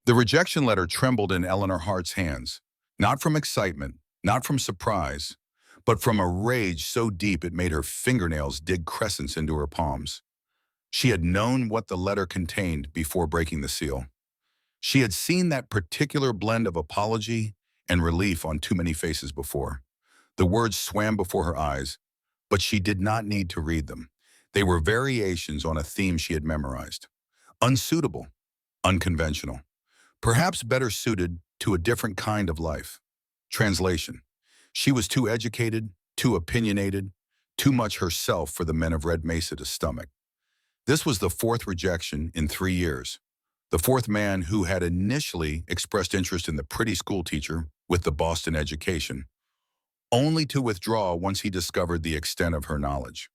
The rejection letter trembled in Eleanor Hart's hands, not from excitement, not from surprise, but from a rage so deep it made her fingernails dig crescents into her palms. She had known what the letter contained before breaking the seal. She had seen that particular blend of apology and relief on too many faces before. The words swam before her eyes, but she did not need to read them. They were variations on a theme she had memorized. Unsuitable, unconventional, perhaps better suited to a different kind of life. Translation: she was too educated, too opinionated, too much herself for the men of Red Mesa to stomach. This was the fourth rejection in 3 years. The fourth man who had initially expressed interest in the pretty school teacher with the Boston education, only to withdraw once he discovered the extent of her knowledge.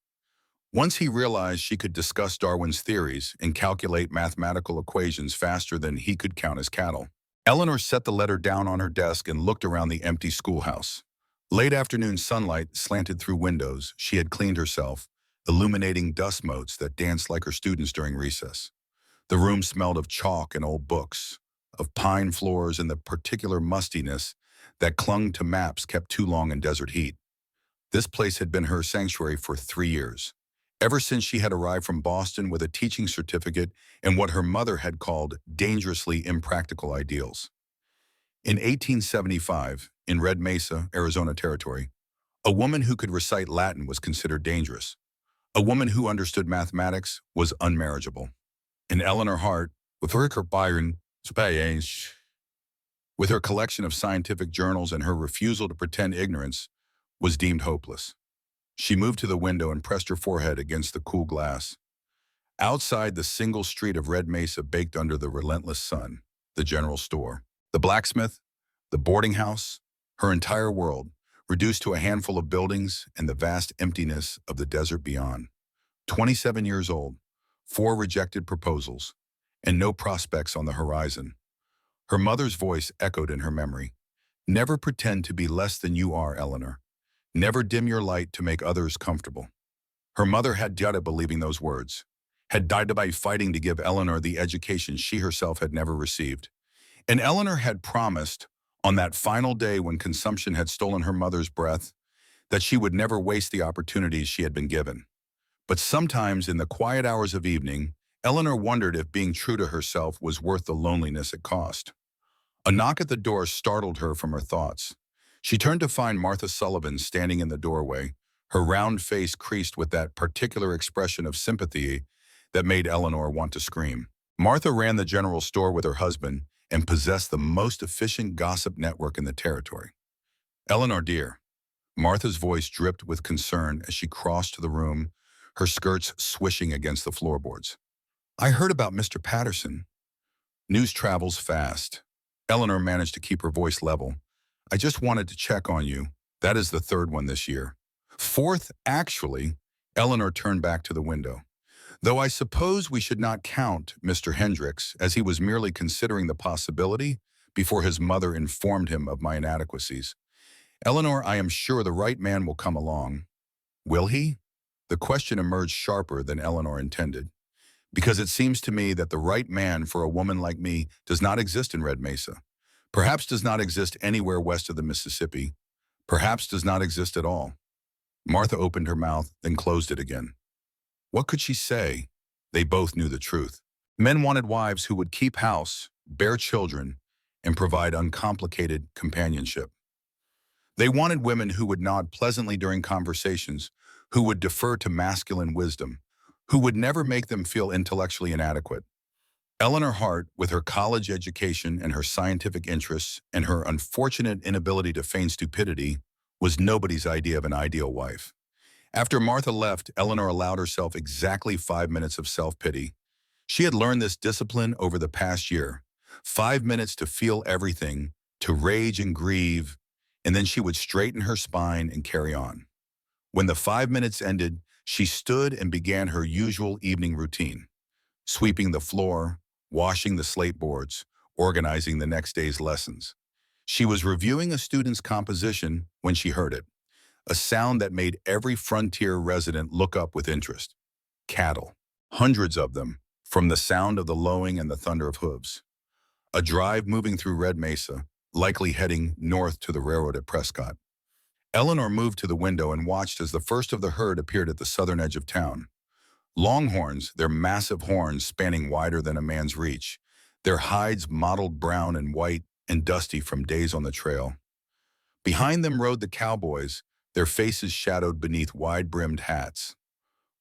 Once he realized she could discuss Darwin's theories and calculate mathematical equations faster than he could count his cattle. Eleanor set the letter down on her desk and looked around the empty schoolhouse. Late afternoon sunlight slanted through windows she had cleaned herself, illuminating dust motes that danced like her students during recess. The room smelled of chalk and old books, of pine floors and the particular mustiness that clung to maps kept too long in desert heat. This place had been her sanctuary for 3 years, ever since she had arrived from Boston with a teaching certificate and what her mother had called dangerously impractical ideals. In 1875, in Red Mesa, Arizona Territory, a woman who could recite Latin was considered dangerous. A woman who understood mathematics was unmarriageable. And Eleanor Hart, with her Byron Space, with her collection of scientific journals and her refusal to pretend ignorance, was deemed hopeless. She moved to the window and pressed her forehead against the cool glass. Outside, the single street of Red Mesa baked under the relentless sun, the general store, the blacksmith, the boarding house, her entire world, reduced to a handful of buildings and the vast emptiness of the desert beyond. 27 years old, 4 rejected proposals, and no prospects on the horizon. Her mother's voice echoed in her memory. Never pretend to be less than you are, Eleanor. Never dim your light to make others comfortable. Her mother had died of believing those words, had died by fighting to give Eleanor the education she herself had never received. And Eleanor had promised, on that final day when consumption had stolen her mother's breath, that she would never waste the opportunities she had been given. But sometimes in the quiet hours of evening, Eleanor wondered if being true to herself was worth the loneliness it cost. A knock at the door startled her from her thoughts. She turned to find Martha Sullivan standing in the doorway, her round face creased with that particular expression of sympathy that made Eleanor want to scream. Martha ran the general store with her husband and possessed the most efficient gossip network in the territory. Eleanor, dear. Martha's voice dripped with concern as she crossed to the room, her skirts swishing against the floorboards. I heard about Mr. Patterson. News travels fast. Eleanor managed to keep her voice level. I just wanted to check on you. That is the third one this year. Fourth, actually. Eleanor turned back to the window. Though I suppose we should not count Mr. Hendricks, as he was merely considering the possibility before his mother informed him of my inadequacies. Eleanor, I am sure the right man will come along. Will he? The question emerged sharper than Eleanor intended, because it seems to me that the right man for a woman like me does not exist in Red Mesa, perhaps does not exist anywhere west of the Mississippi, perhaps does not exist at all. Martha opened her mouth, then closed it again. What could she say? They both knew the truth. Men wanted wives who would keep house, bear children, and provide uncomplicated companionship. They wanted women who would nod pleasantly during conversations, who would defer to masculine wisdom, who would never make them feel intellectually inadequate. Eleanor Hart, with her college education and her scientific interests and her unfortunate inability to feign stupidity, was nobody's idea of an ideal wife. After Martha left, Eleanor allowed herself exactly 5 minutes of self-pity. She had learned this discipline over the past year. 5 minutes to feel everything, to rage and grieve, and then she would straighten her spine and carry on. When the 5 minutes ended, she stood and began her usual evening routine, sweeping the floor, washing the slate boards, organizing the next day's lessons. She was reviewing a student's composition when she heard it, a sound that made every frontier resident look up with interest. Cattle, hundreds of them, from the sound of the lowing and the thunder of hooves. a drive moving through Red Mesa, likely heading north to the railroad at Prescott. Eleanor moved to the window and watched as the first of the herd appeared at the southern edge of town. Longhorns, their massive horns spanning wider than a man's reach, their hides mottled brown and white and dusty from days on the trail. Behind them rode the cowboys, their faces shadowed beneath wide-brimmed hats.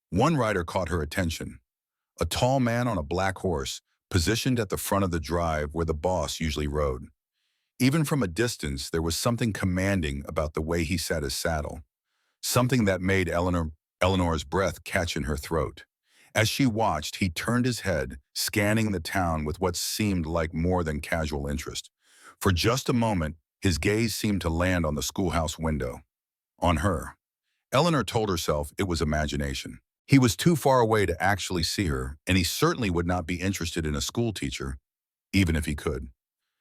One rider caught her attention, a tall man on a black horse, positioned at the front of the drive where the boss usually rode. Even from a distance, there was something commanding about the way he sat his saddle, something that made Eleanor's breath catch in her throat. As she watched, he turned his head, scanning the town with what seemed like more than casual interest. For just a moment, his gaze seemed to land on the schoolhouse window. On her. Eleanor told herself it was imagination. He was too far away to actually see her, and he certainly would not be interested in a schoolteacher, even if he could.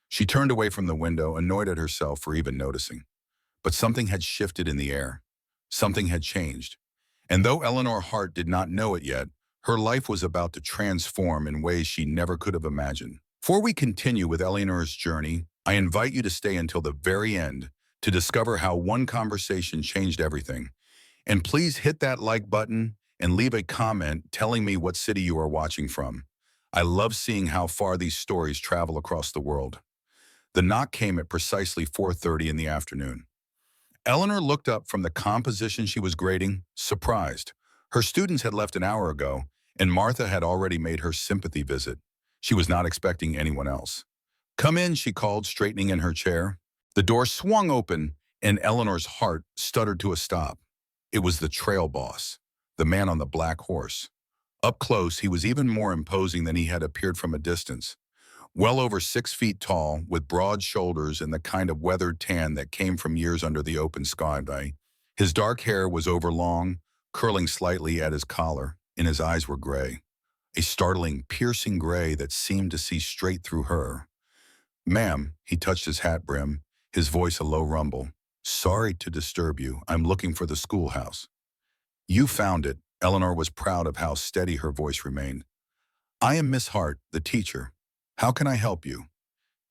She turned away from the window, annoyed at herself for even noticing. But something had shifted in the air. Something had changed. And though Eleanor Hart did not know it yet, her life was about to transform in ways she never could have imagined. Before we continue with Eleanor's journey, I invite you to stay until the very end to discover how one conversation changed everything. And please hit that like button and leave a comment telling me what city you are watching from. I love seeing how far these stories travel across the world. The knock came at precisely 4:30 in the afternoon. Eleanor looked up from the composition she was grading, surprised. Her students had left an hour ago, and Martha had already made her sympathy visit. She was not expecting anyone else. "Come in," she called, straightening in her chair. The door swung open, and Eleanor's heart stuttered to a stop. It was the trail boss, the man on the black horse. Up close, he was even more imposing than he had appeared from a distance. Well over 6 feet tall, with broad shoulders and the kind of weathered tan that came from years under the open sky. His dark hair was overlong, curling slightly at his collar, and his eyes were gray. A startling, piercing gray that seemed to see straight through her. "Ma'am," he touched his hat brim, his voice a low rumble. "Sorry to disturb you. I'm looking for the schoolhouse." "You found it." Eleanor was proud of how steady her voice remained. "I am Miss Hart, the teacher. How can I help you?"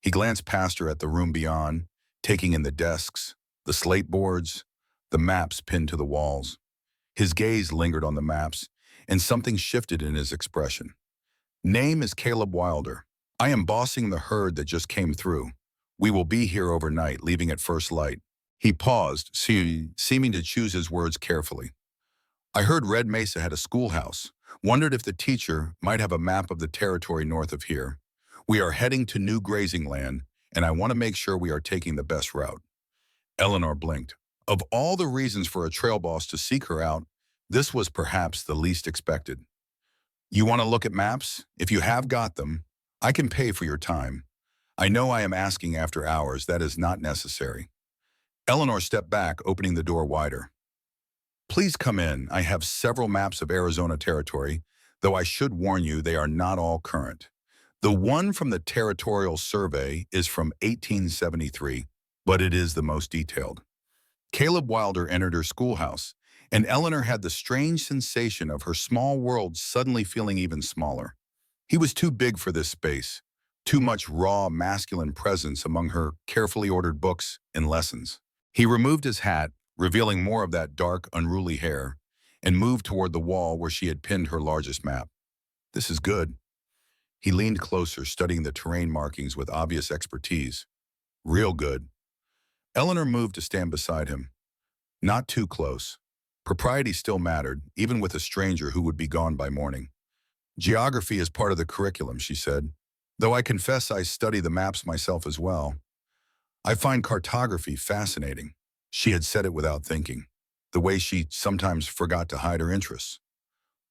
He glanced past her at the room beyond, taking in the desks, the slate boards, the maps pinned to the walls. His gaze lingered on the maps, and something shifted in his expression. "Name is Caleb Wilder. I am bossing the herd that just came through. We will be here overnight, leaving at first light." He paused, seeming to choose his words carefully. "I heard Red Mesa had a schoolhouse. Wondered if the teacher might have a map of the territory north of here. We are heading to new grazing land, and I want to make sure we are taking the best route." Eleanor blinked. Of all the reasons for a trail boss to seek her out, this was perhaps the least expected. "You want to look at maps? If you have got them, I can pay for your time. I know I am asking after hours. That is not necessary." Eleanor stepped back, opening the door wider. "Please come in. I have several maps of Arizona territory, though I should warn you they are not all current. The one from the Territorial Survey is from 1873, but it is the most detailed." Caleb Wilder entered her schoolhouse, and Eleanor had the strange sensation of her small world suddenly feeling even smaller. He was too big for this space, too much raw, masculine presence among her carefully ordered books and lessons. He removed his hat, revealing more of that dark, unruly hair, and moved toward the wall where she had pinned her largest map. "This is good." He leaned closer, studying the terrain markings with obvious expertise. "Real good." Eleanor moved to stand beside him. Not too close. Propriety still mattered, even with a stranger who would be gone by morning. "Geography is part of the curriculum," she said, "though I confess I study the maps myself as well. I find cartography fascinating." She had said it without thinking, the way she sometimes forgot to hide her interests.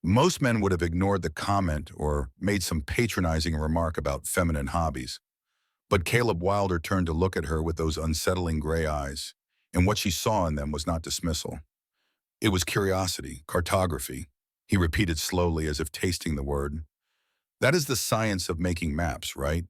Most men would have ignored the comment or made some patronizing remark about feminine hobbies. But Caleb Wilder turned to look at her with those unsettling gray eyes, and what she saw in them was not dismissal. It was curiosity, cartography. He repeated slowly as if tasting the word. "That is the science of making maps, right?"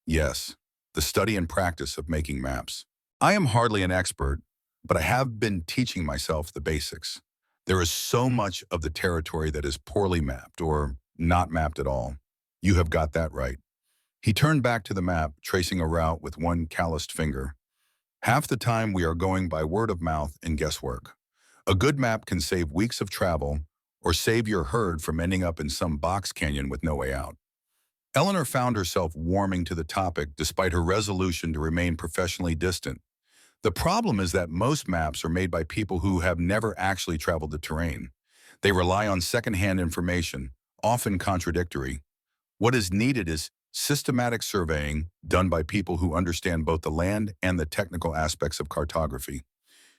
"Yes, the study and practice of making maps. I am hardly an expert, but I have been teaching myself the basics. There is so much of the territory that is poorly mapped or not mapped at all. You have got that right." He turned back to the map, tracing a route with one calloused finger. Half the time we are going by word of mouth and guesswork. A good map can save weeks of travel or save your herd from ending up in some box canyon with no way out. Eleanor found herself warming to the topic despite her resolution to remain professionally distant. The problem is that most maps are made by people who have never actually traveled the terrain. They rely on secondhand information, often contradictory. What is needed is systematic surveying done by people who understand both the land and the technical aspects of cartography.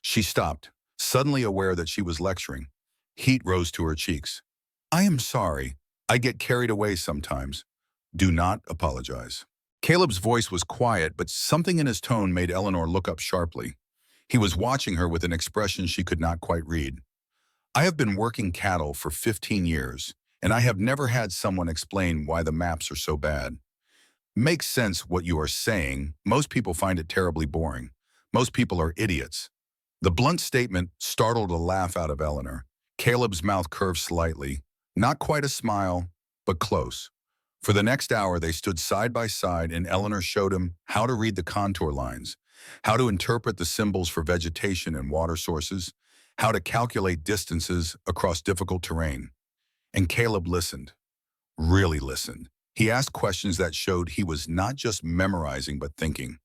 She stopped, suddenly aware that she was lecturing. Heat rose to her cheeks. I am sorry. I get carried away sometimes. Do not apologize. Caleb's voice was quiet, but something in his tone made Eleanor look up sharply. He was watching her with an expression she could not quite read. I have been working cattle for 15 years, and I have never had someone explain why the maps are so bad. Makes sense what you are saying. Most people find it terribly boring. Most people are idiots. The blunt statement startled a laugh out of Eleanor. Caleb's mouth curved slightly. Not quite a smile, but close. For the next hour, they stood side by side, and Eleanor showed him how to read the contour lines, how to interpret the symbols for vegetation and water sources, how to calculate distances across difficult terrain. And Caleb listened, really listened. He asked questions that showed he was not just memorizing but thinking,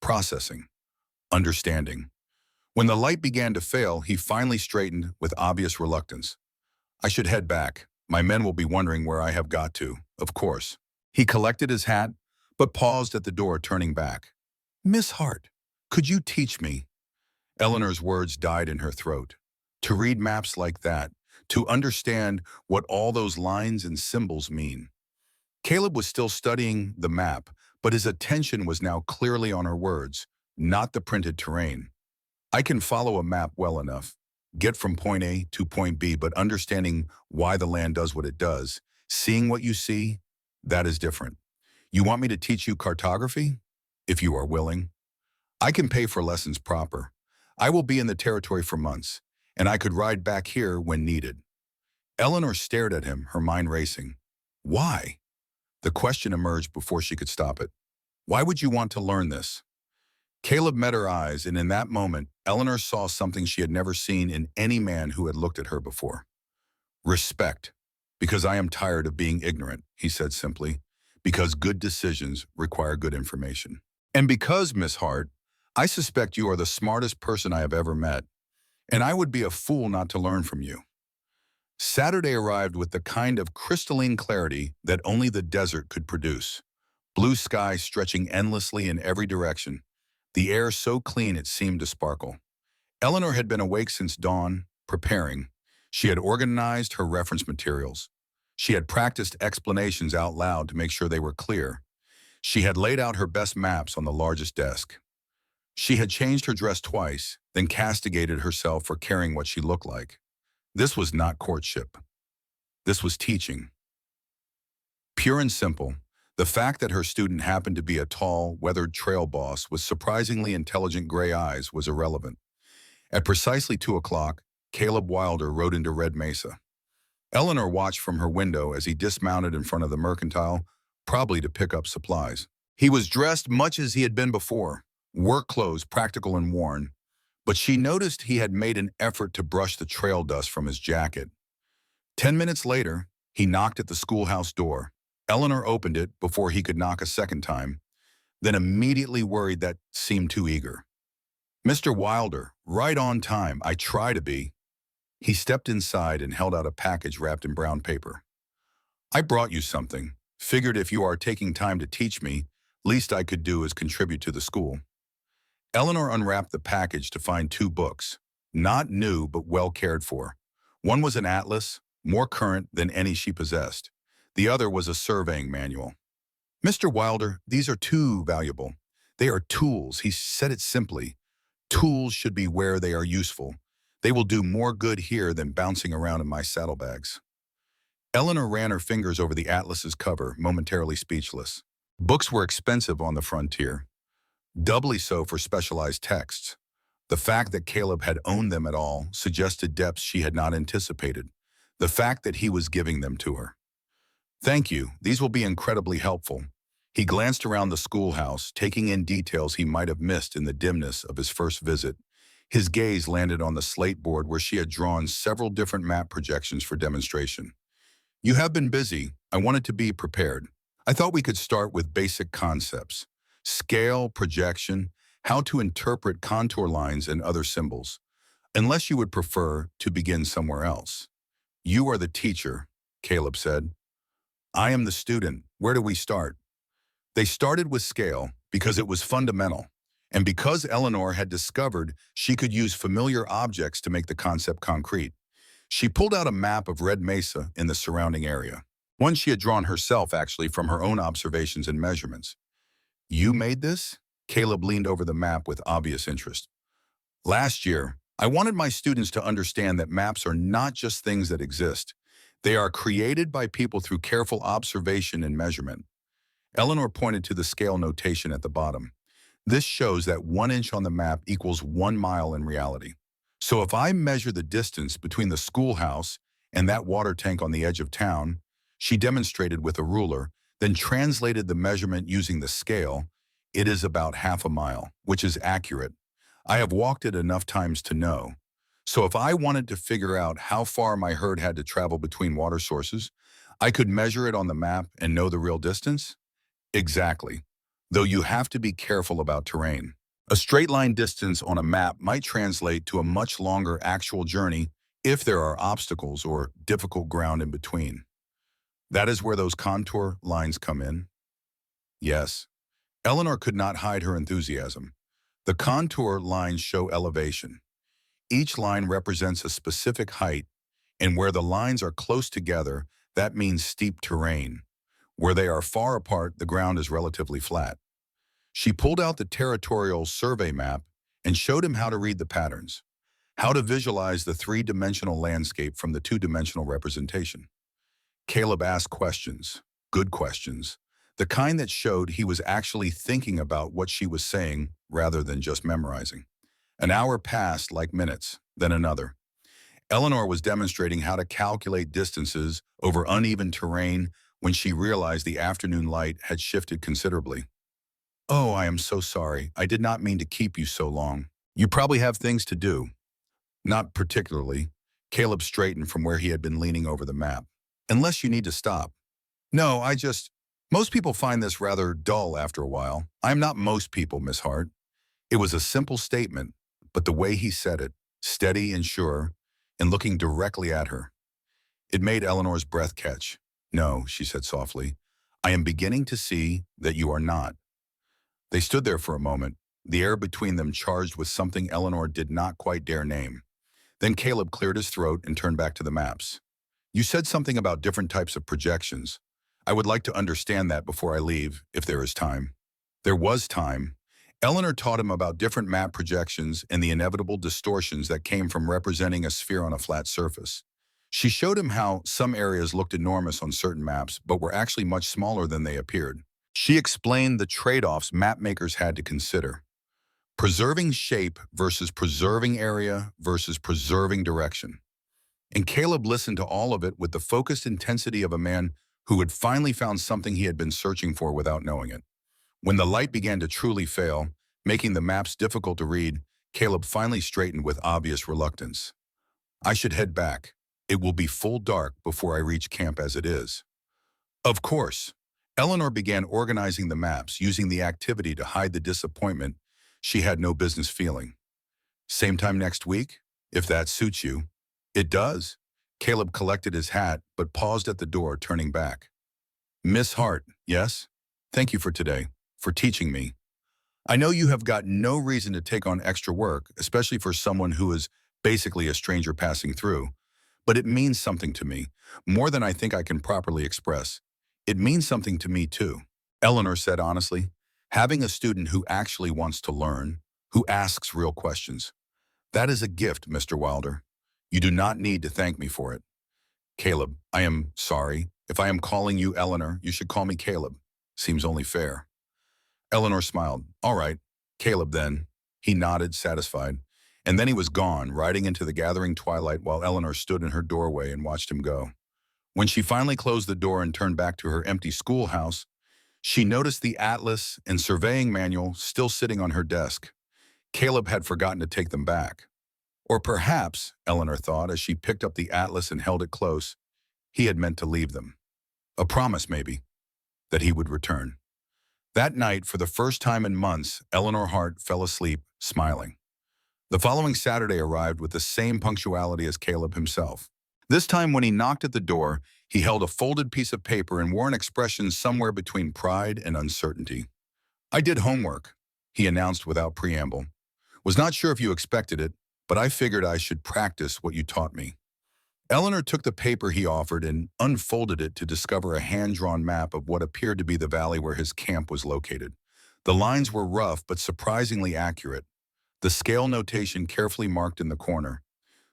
processing, understanding. When the light began to fail, he finally straightened with obvious reluctance. I should head back. My men will be wondering where I have got to, of course. He collected his hat, but paused at the door, turning back. Miss Hart, could you teach me? Eleanor's words died in her throat. To read maps like that, to understand what all those lines and symbols mean. Caleb was still studying the map, but his attention was now clearly on her words, not the printed terrain. I can follow a map well enough, get from point A to point B, but understanding why the land does what it does, seeing what you see, that is different. You want me to teach you cartography? If you are willing. I can pay for lessons proper. I will be in the territory for months, and I could ride back here when needed. Eleanor stared at him, her mind racing. Why? The question emerged before she could stop it. Why would you want to learn this? Caleb met her eyes, and in that moment, Eleanor saw something she had never seen in any man who had looked at her before. Respect. Because I am tired of being ignorant, he said simply. Because good decisions require good information. And because, Miss Hart, I suspect you are the smartest person I have ever met, and I would be a fool not to learn from you. Saturday arrived with the kind of crystalline clarity that only the desert could produce. Blue sky stretching endlessly in every direction. The air so clean it seemed to sparkle. Eleanor had been awake since dawn, preparing. She had organized her reference materials. She had practiced explanations out loud to make sure they were clear. She had laid out her best maps on the largest desk. She had changed her dress twice, then castigated herself for caring what she looked like. This was not courtship. This was teaching. Pure and simple, the fact that her student happened to be a tall, weathered trail boss with surprisingly intelligent gray eyes was irrelevant. At precisely 2 o'clock, Caleb Wilder rode into Red Mesa. Eleanor watched from her window as he dismounted in front of the mercantile, probably to pick up supplies. He was dressed much as he had been before, work clothes practical and worn, but she noticed he had made an effort to brush the trail dust from his jacket. 10 minutes later, he knocked at the schoolhouse door. Eleanor opened it before he could knock a second time, then immediately worried that seemed too eager. Mr. Wilder, right on time, I try to be. He stepped inside and held out a package wrapped in brown paper. I brought you something. Figured if you are taking time to teach me, least I could do is contribute to the school. Eleanor unwrapped the package to find 2 books, not new but well cared for. One was an atlas, more current than any she possessed. The other was a surveying manual. Mr. Wilder, these are too valuable. They are tools, he said it simply. Tools should be where they are useful. They will do more good here than bouncing around in my saddlebags. Eleanor ran her fingers over the atlas's cover, momentarily speechless. Books were expensive on the frontier, doubly so for specialized texts. The fact that Caleb had owned them at all suggested depths she had not anticipated. The fact that he was giving them to her. Thank you, these will be incredibly helpful. He glanced around the schoolhouse, taking in details he might have missed in the dimness of his first visit. His gaze landed on the slate board where she had drawn several different map projections for demonstration. You have been busy. I wanted to be prepared. I thought we could start with basic concepts. Scale, projection, how to interpret contour lines and other symbols. Unless you would prefer to begin somewhere else. You are the teacher, Caleb said. I am the student. Where do we start? They started with scale because it was fundamental, and because Eleanor had discovered she could use familiar objects to make the concept concrete. She pulled out a map of Red Mesa in the surrounding area, one she had drawn herself actually from her own observations and measurements. You made this? Caleb leaned over the map with obvious interest. Last year, I wanted my students to understand that maps are not just things that exist. They are created by people through careful observation and measurement. Eleanor pointed to the scale notation at the bottom. This shows that 1 inch on the map equals 1 mile in reality. So if I measure the distance between the schoolhouse and that water tank on the edge of town, she demonstrated with a ruler, then translated the measurement using the scale, it is about half a mile, which is accurate. I have walked it enough times to know. So if I wanted to figure out how far my herd had to travel between water sources, I could measure it on the map and know the real distance? Exactly, though you have to be careful about terrain. A straight line distance on a map might translate to a much longer actual journey if there are obstacles or difficult ground in between. That is where those contour lines come in? Yes. Eleanor could not hide her enthusiasm. The contour lines show elevation. Each line represents a specific height, and where the lines are close together, that means steep terrain. Where they are far apart, the ground is relatively flat. She pulled out the territorial survey map and showed him how to read the patterns, how to visualize the three-dimensional landscape from the two-dimensional representation. Caleb asked questions, good questions, the kind that showed he was actually thinking about what she was saying rather than just memorizing. An hour passed like minutes, then another. Eleanor was demonstrating how to calculate distances over uneven terrain when she realized the afternoon light had shifted considerably. Oh, I am so sorry. I did not mean to keep you so long. You probably have things to do. Not particularly. Caleb straightened from where he had been leaning over the map. Unless you need to stop. No, most people find this rather dull after a while. I am not most people, Miss Hart. It was a simple statement, but the way he said it, steady and sure, and looking directly at her. It made Eleanor's breath catch. No, she said softly. I am beginning to see that you are not. They stood there for a moment, the air between them charged with something Eleanor did not quite dare name. Then Caleb cleared his throat and turned back to the maps. You said something about different types of projections. I would like to understand that before I leave, if there is time. There was time. Eleanor taught him about different map projections and the inevitable distortions that came from representing a sphere on a flat surface. She showed him how some areas looked enormous on certain maps, but were actually much smaller than they appeared. She explained the trade-offs mapmakers had to consider. Preserving shape versus preserving area versus preserving direction. And Caleb listened to all of it with the focused intensity of a man who had finally found something he had been searching for without knowing it. When the light began to truly fail, making the maps difficult to read, Caleb finally straightened with obvious reluctance. I should head back. It will be full dark before I reach camp as it is. Of course. Eleanor began organizing the maps, using the activity to hide the disappointment she had no business feeling. Same time next week, if that suits you. It does. Caleb collected his hat, but paused at the door, turning back. Miss Hart, yes? Thank you for today, for teaching me. I know you have got no reason to take on extra work, especially for someone who is basically a stranger passing through. But it means something to me, more than I think I can properly express. It means something to me too. Eleanor said honestly, having a student who actually wants to learn, who asks real questions. That is a gift, Mr. Wilder. You do not need to thank me for it. Caleb, I am sorry. If I am calling you Eleanor, you should call me Caleb. Seems only fair. Eleanor smiled. All right, Caleb then. He nodded, satisfied. And then he was gone, riding into the gathering twilight while Eleanor stood in her doorway and watched him go. When she finally closed the door and turned back to her empty schoolhouse, She noticed the atlas and surveying manual still sitting on her desk. Caleb had forgotten to take them back. Or perhaps, Eleanor thought as she picked up the atlas and held it close, he had meant to leave them. A promise, maybe, that he would return. That night, for the first time in months, Eleanor Hart fell asleep, smiling. The following Saturday arrived with the same punctuality as Caleb himself. This time when he knocked at the door, he held a folded piece of paper and wore an expression somewhere between pride and uncertainty. "I did homework," he announced without preamble. "Was not sure if you expected it, but I figured I should practice what you taught me." Eleanor took the paper he offered and unfolded it to discover a hand-drawn map of what appeared to be the valley where his camp was located. The lines were rough but surprisingly accurate, the scale notation carefully marked in the corner,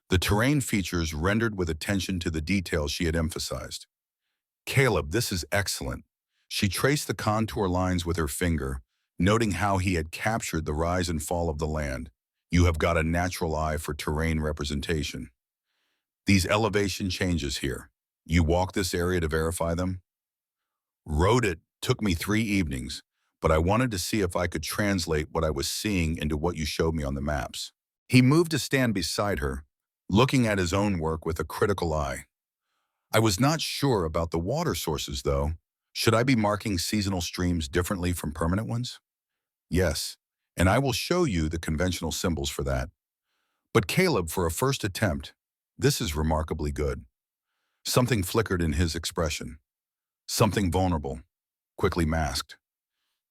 the terrain features rendered with attention to the details she had emphasized. "Caleb, this is excellent." She traced the contour lines with her finger, noting how he had captured the rise and fall of the land. "You have got a natural eye for terrain representation. These elevation changes here. You walked this area to verify them?" "Wrote it took me 3 evenings, but I wanted to see if I could translate what I was seeing into what you showed me on the maps." He moved to stand beside her, looking at his own work with a critical eye. "I was not sure about the water sources, though. Should I be marking seasonal streams differently from permanent ones?" "Yes, and I will show you the conventional symbols for that." But Caleb, for a first attempt, "This is remarkably good." Something flickered in his expression. Something vulnerable, quickly masked.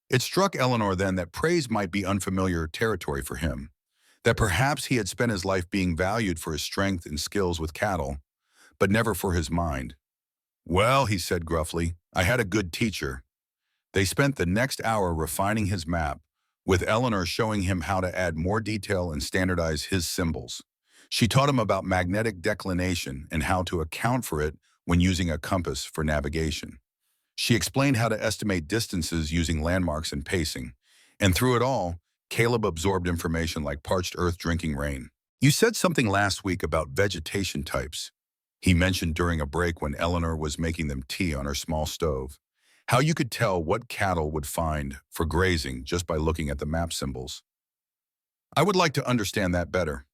It struck Eleanor then that praise might be unfamiliar territory for him, that perhaps he had spent his life being valued for his strength and skills with cattle, but never for his mind. "Well," he said gruffly, "I had a good teacher." They spent the next hour refining his map, with Eleanor showing him how to add more detail and standardize his symbols. She taught him about magnetic declination and how to account for it when using a compass for navigation. She explained how to estimate distances using landmarks and pacing. And through it all, Caleb absorbed information like parched earth drinking rain. "You said something last week about vegetation types," he mentioned during a break when Eleanor was making them tea on her small stove. "How you could tell what cattle would find for grazing just by looking at the map symbols. I would like to understand that better."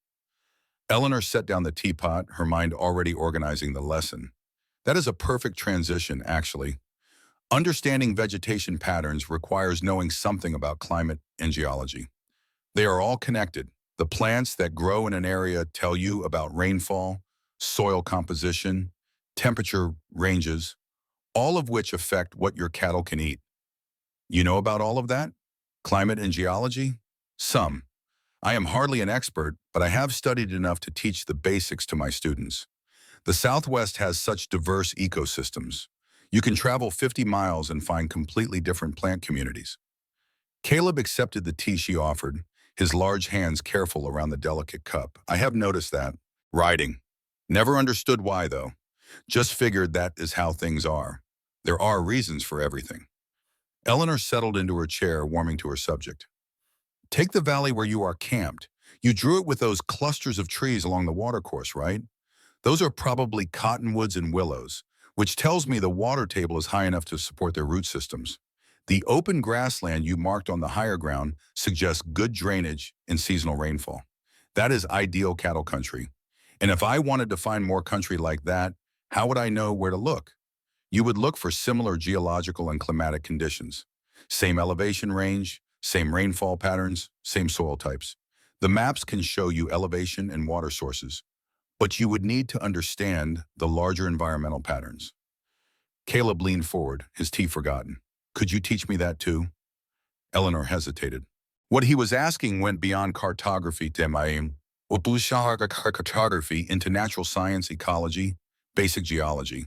Eleanor set down the teapot, her mind already organizing the lesson. "That is a perfect transition, actually. Understanding vegetation patterns requires knowing something about climate and geology. They are all connected. The plants that grow in an area tell you about rainfall, soil composition, temperature ranges, all of which affect what your cattle can eat. You know about all of that? Climate and geology? Some. I am hardly an expert, but I have studied enough to teach the basics to my students. The Southwest has such diverse ecosystems. You can travel 50 miles and find completely different plant communities." Caleb accepted the tea she offered, his large hands careful around the delicate cup. "I have noticed that. Writing. Never understood why, though. Just figured that is how things are. There are reasons for everything." Eleanor settled into her chair, warming to her subject. "Take the valley where you are camped. You drew it with those clusters of trees along the watercourse, right? Those are probably cottonwoods and willows, which tells me the water table is high enough to support their root systems. The open grassland you marked on the higher ground suggests good drainage and seasonal rainfall. That is ideal cattle country. And if I wanted to find more country like that, how would I know where to look? You would look for similar geological and climatic conditions. Same elevation range, same rainfall patterns, same soil types. The maps can show you elevation and water sources, but you would need to understand the larger environmental patterns." Caleb leaned forward, his tea forgotten. "Could you teach me that too?" Eleanor hesitated. What he was asking went beyond cartography to cartography into natural science, ecology, basic geology.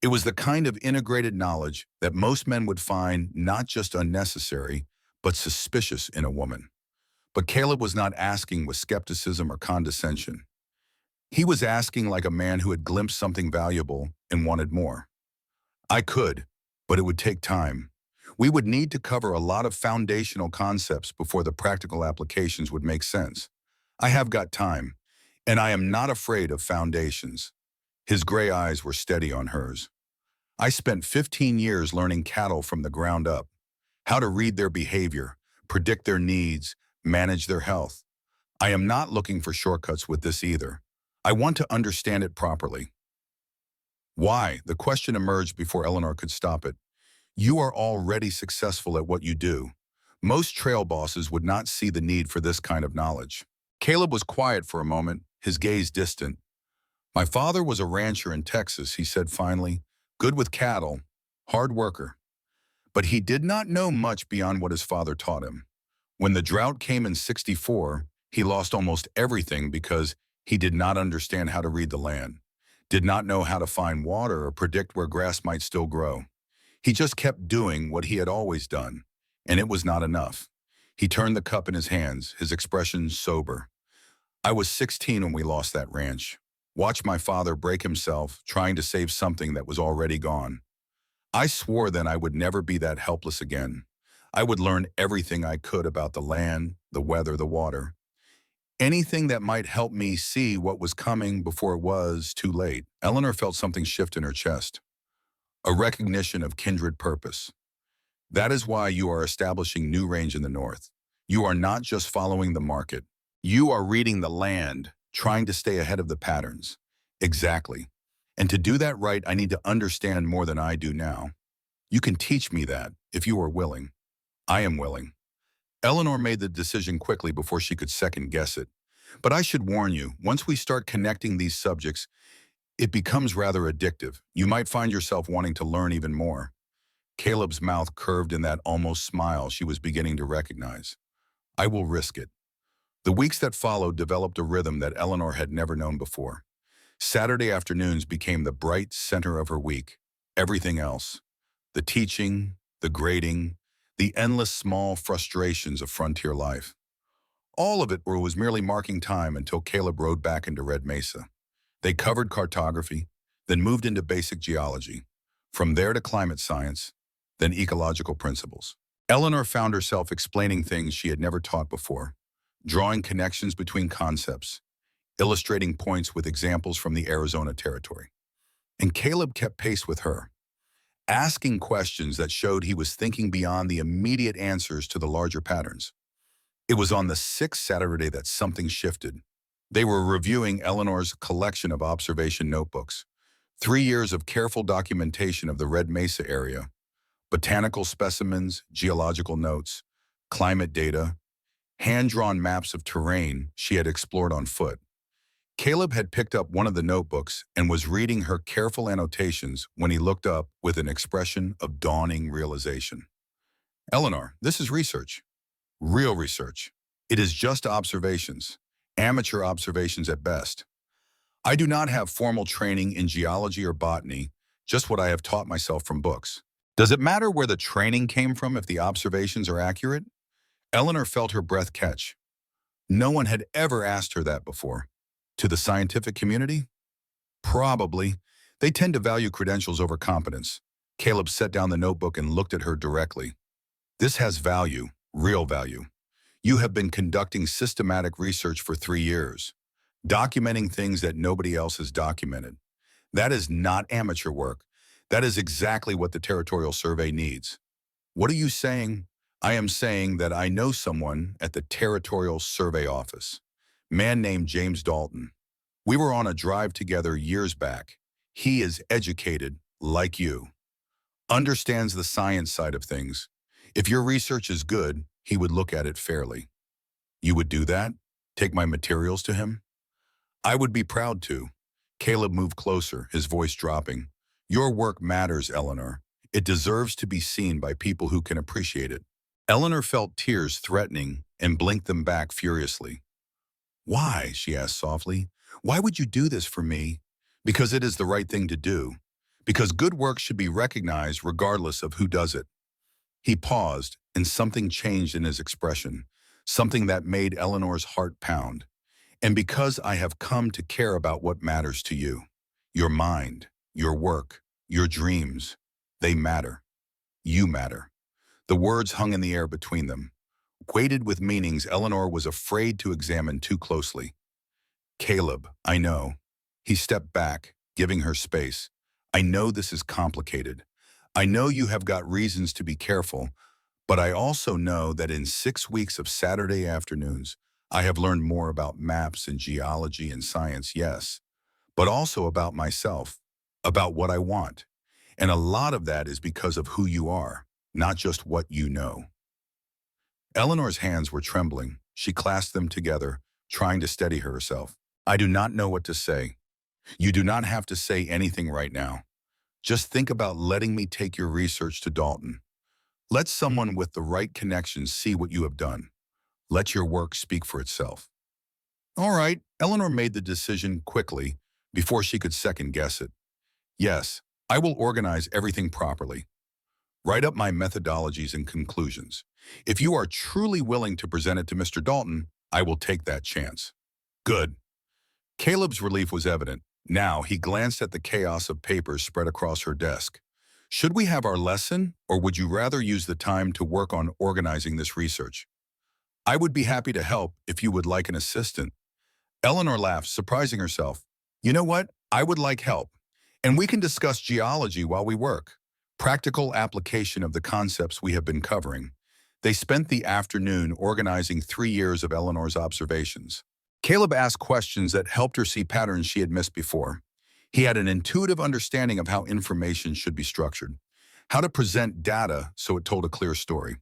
It was the kind of integrated knowledge that most men would find not just unnecessary, but suspicious in a woman. But Caleb was not asking with skepticism or condescension. He was asking like a man who had glimpsed something valuable and wanted more. "I could, but it would take time. We would need to cover a lot of foundational concepts before the practical applications would make sense. I have got time, and I am not afraid of foundations." His gray eyes were steady on hers. I spent 15 years learning cattle from the ground up, how to read their behavior, predict their needs, manage their health. I am not looking for shortcuts with this either. I want to understand it properly. Why? The question emerged before Eleanor could stop it. You are already successful at what you do. Most trail bosses would not see the need for this kind of knowledge. Caleb was quiet for a moment, his gaze distant. My father was a rancher in Texas, he said finally. Good with cattle, hard worker. But he did not know much beyond what his father taught him. When the drought came in '64, he lost almost everything because he did not understand how to read the land, did not know how to find water or predict where grass might still grow. He just kept doing what he had always done, and it was not enough. He turned the cup in his hands, his expression sober. I was 16 when we lost that ranch. Watched my father break himself, trying to save something that was already gone. I swore then I would never be that helpless again. I would learn everything I could about the land, the weather, the water. Anything that might help me see what was coming before it was too late. Eleanor felt something shift in her chest. A recognition of kindred purpose. That is why you are establishing new range in the north. You are not just following the market. You are reading the land, trying to stay ahead of the patterns. Exactly. And to do that right, I need to understand more than I do now. You can teach me that, if you are willing. I am willing. Eleanor made the decision quickly before she could second guess it. But I should warn you, once we start connecting these subjects, it becomes rather addictive. You might find yourself wanting to learn even more. Caleb's mouth curved in that almost smile she was beginning to recognize. I will risk it. The weeks that followed developed a rhythm that Eleanor had never known before. Saturday afternoons became the bright center of her week. Everything else, the teaching, the grading, the endless small frustrations of frontier life. All of it was merely marking time until Caleb rode back into Red Mesa. They covered cartography, then moved into basic geology. From there to climate science, then ecological principles. Eleanor found herself explaining things she had never taught before, drawing connections between concepts, illustrating points with examples from the Arizona territory. And Caleb kept pace with her, asking questions that showed he was thinking beyond the immediate answers to the larger patterns. It was on the sixth Saturday that something shifted. They were reviewing Eleanor's collection of observation notebooks, 3 years of careful documentation of the Red Mesa area, botanical specimens, geological notes, climate data, hand-drawn maps of terrain she had explored on foot. Caleb had picked up one of the notebooks and was reading her careful annotations when he looked up with an expression of dawning realization. Eleanor, this is research. Real research. It is just observations, amateur observations at best. I do not have formal training in geology or botany, just what I have taught myself from books. Does it matter where the training came from if the observations are accurate? Eleanor felt her breath catch. No one had ever asked her that before. To the scientific community? Probably. They tend to value credentials over competence. Caleb set down the notebook and looked at her directly. This has value, real value. You have been conducting systematic research for 3 years, documenting things that nobody else has documented. That is not amateur work. That is exactly what the Territorial Survey needs. What are you saying? I am saying that I know someone at the Territorial Survey Office. Man named James Dalton. We were on a drive together years back. He is educated, like you. Understands the science side of things. If your research is good, he would look at it fairly. You would do that? Take my materials to him? I would be proud to. Caleb moved closer, his voice dropping. Your work matters, Eleanor. It deserves to be seen by people who can appreciate it. Eleanor felt tears threatening and blinked them back furiously. Why? She asked softly. Why would you do this for me? Because it is the right thing to do. Because good work should be recognized regardless of who does it. He paused, and something changed in his expression, something that made Eleanor's heart pound. And because I have come to care about what matters to you, your mind, your work, your dreams, they matter. You matter. The words hung in the air between them, weighted with meanings Eleanor was afraid to examine too closely. Caleb, I know. He stepped back, giving her space. I know this is complicated. I know you have got reasons to be careful, but I also know that in 6 weeks of Saturday afternoons, I have learned more about maps and geology and science, yes, but also about myself, about what I want. And a lot of that is because of who you are, not just what you know. Eleanor's hands were trembling. She clasped them together, trying to steady herself. I do not know what to say. You do not have to say anything right now. Just think about letting me take your research to Dalton. Let someone with the right connections see what you have done. Let your work speak for itself. All right, Eleanor made the decision quickly, before she could second guess it. Yes, I will organize everything properly. Write up my methodologies and conclusions. If you are truly willing to present it to Mr. Dalton, I will take that chance. Good. Caleb's relief was evident. Now he glanced at the chaos of papers spread across her desk. Should we have our lesson, or would you rather use the time to work on organizing this research? I would be happy to help if you would like an assistant. Eleanor laughed, surprising herself. You know what? I would like help. And we can discuss geology while we work. Practical application of the concepts we have been covering. They spent the afternoon organizing 3 years of Eleanor's observations. Caleb asked questions that helped her see patterns she had missed before. He had an intuitive understanding of how information should be structured, how to present data so it told a clear story.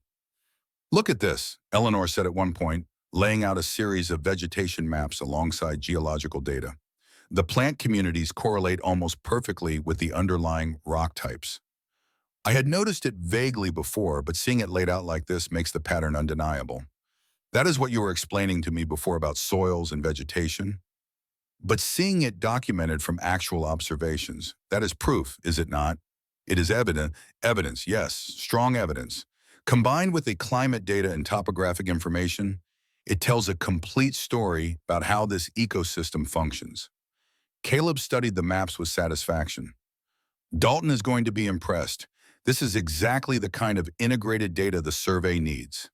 Look at this, Eleanor said at one point, laying out a series of vegetation maps alongside geological data. The plant communities correlate almost perfectly with the underlying rock types. I had noticed it vaguely before, but seeing it laid out like this makes the pattern undeniable. That is what you were explaining to me before about soils and vegetation. But seeing it documented from actual observations, that is proof, is it not? It is evidence, yes, strong evidence. Combined with the climate data and topographic information, it tells a complete story about how this ecosystem functions. Caleb studied the maps with satisfaction. Dalton is going to be impressed. This is exactly the kind of integrated data the survey needs.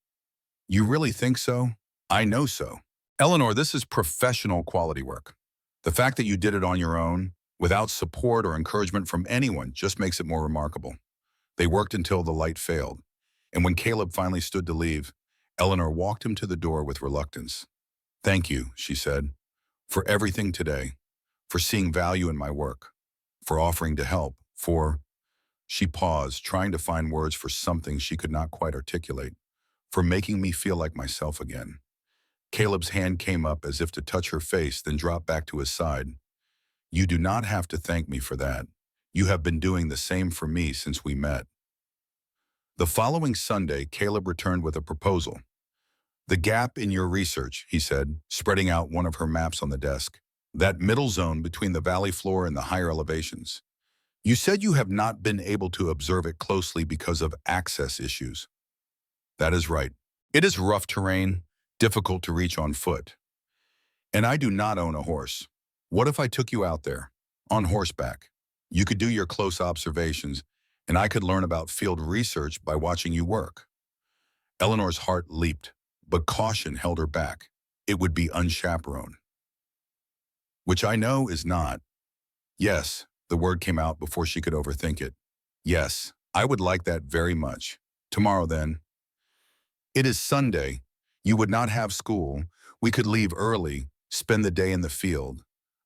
You really think so? I know so. Eleanor, this is professional quality work. The fact that you did it on your own, without support or encouragement from anyone, just makes it more remarkable. They worked until the light failed. And when Caleb finally stood to leave, Eleanor walked him to the door with reluctance. Thank you, she said, for everything today, for seeing value in my work, for offering to help, for... She paused, trying to find words for something she could not quite articulate, for making me feel like myself again. Caleb's hand came up as if to touch her face, then dropped back to his side. You do not have to thank me for that. You have been doing the same for me since we met. The following Sunday, Caleb returned with a proposal. The gap in your research, he said, spreading out one of her maps on the desk. That middle zone between the valley floor and the higher elevations. You said you have not been able to observe it closely because of access issues. That is right. It is rough terrain, difficult to reach on foot. And I do not own a horse. What if I took you out there, on horseback? You could do your close observations, and I could learn about field research by watching you work. Eleanor's heart leaped, but caution held her back. It would be unchaperoned. Which I know is not. Yes, the word came out before she could overthink it. Yes, I would like that very much. Tomorrow then. It is Sunday. You would not have school. We could leave early, spend the day in the field.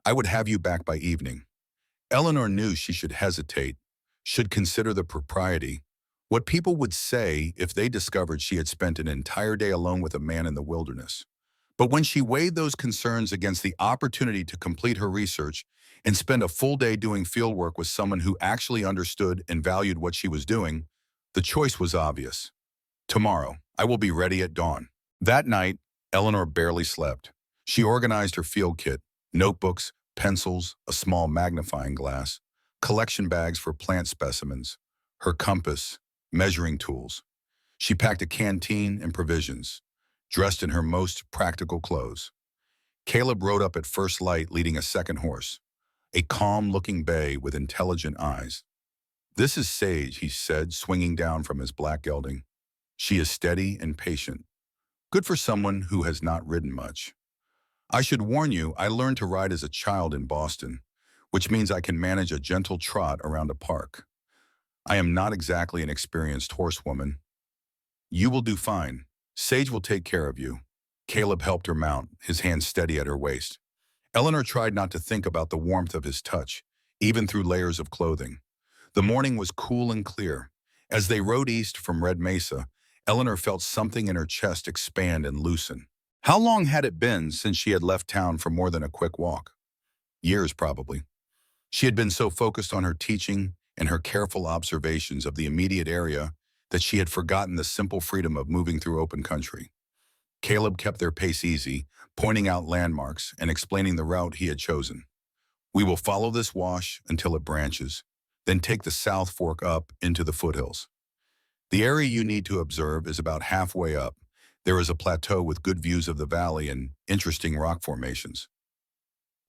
I would have you back by evening. Eleanor knew she should hesitate, should consider the propriety, what people would say if they discovered she had spent an entire day alone with a man in the wilderness. But when she weighed those concerns against the opportunity to complete her research and spend a full day doing fieldwork with someone who actually understood and valued what she was doing, the choice was obvious. Tomorrow, I will be ready at dawn. That night, Eleanor barely slept. She organized her field kit, notebooks, pencils, a small magnifying glass, collection bags for plant specimens, her compass, measuring tools. She packed a canteen and provisions, dressed in her most practical clothes. Caleb rode up at first light leading a second horse, a calm-looking bay with intelligent eyes. This is Sage, he said, swinging down from his black gelding. She is steady and patient. Good for someone who has not ridden much. I should warn you, I learned to ride as a child in Boston. which means I can manage a gentle trot around a park. I am not exactly an experienced horsewoman. You will do fine. Sage will take care of you. Caleb helped her mount, his hand steady at her waist. Eleanor tried not to think about the warmth of his touch, even through layers of clothing. The morning was cool and clear. As they rode east from Red Mesa, Eleanor felt something in her chest expand and loosen. How long had it been since she had left town for more than a quick walk? Years, probably. She had been so focused on her teaching and her careful observations of the immediate area that she had forgotten the simple freedom of moving through open country. Caleb kept their pace easy, pointing out landmarks and explaining the route he had chosen. We will follow this wash until it branches, then take the South Fork up into the foothills. The area you need to observe is about halfway up. There is a plateau with good views of the valley and interesting rock formations.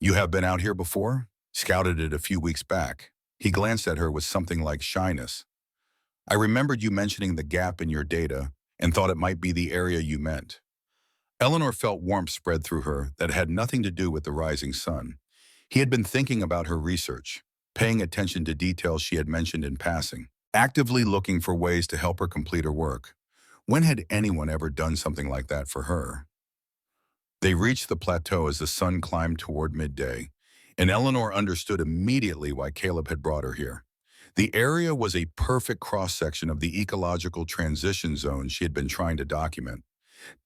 You have been out here before? Scouted it a few weeks back. He glanced at her with something like shyness. I remembered you mentioning the gap in your data and thought it might be the area you meant. Eleanor felt warmth spread through her that had nothing to do with the rising sun. He had been thinking about her research, paying attention to details she had mentioned in passing, actively looking for ways to help her complete her work. When had anyone ever done something like that for her? They reached the plateau as the sun climbed toward midday, and Eleanor understood immediately why Caleb had brought her here. The area was a perfect cross-section of the ecological transition zone she had been trying to document.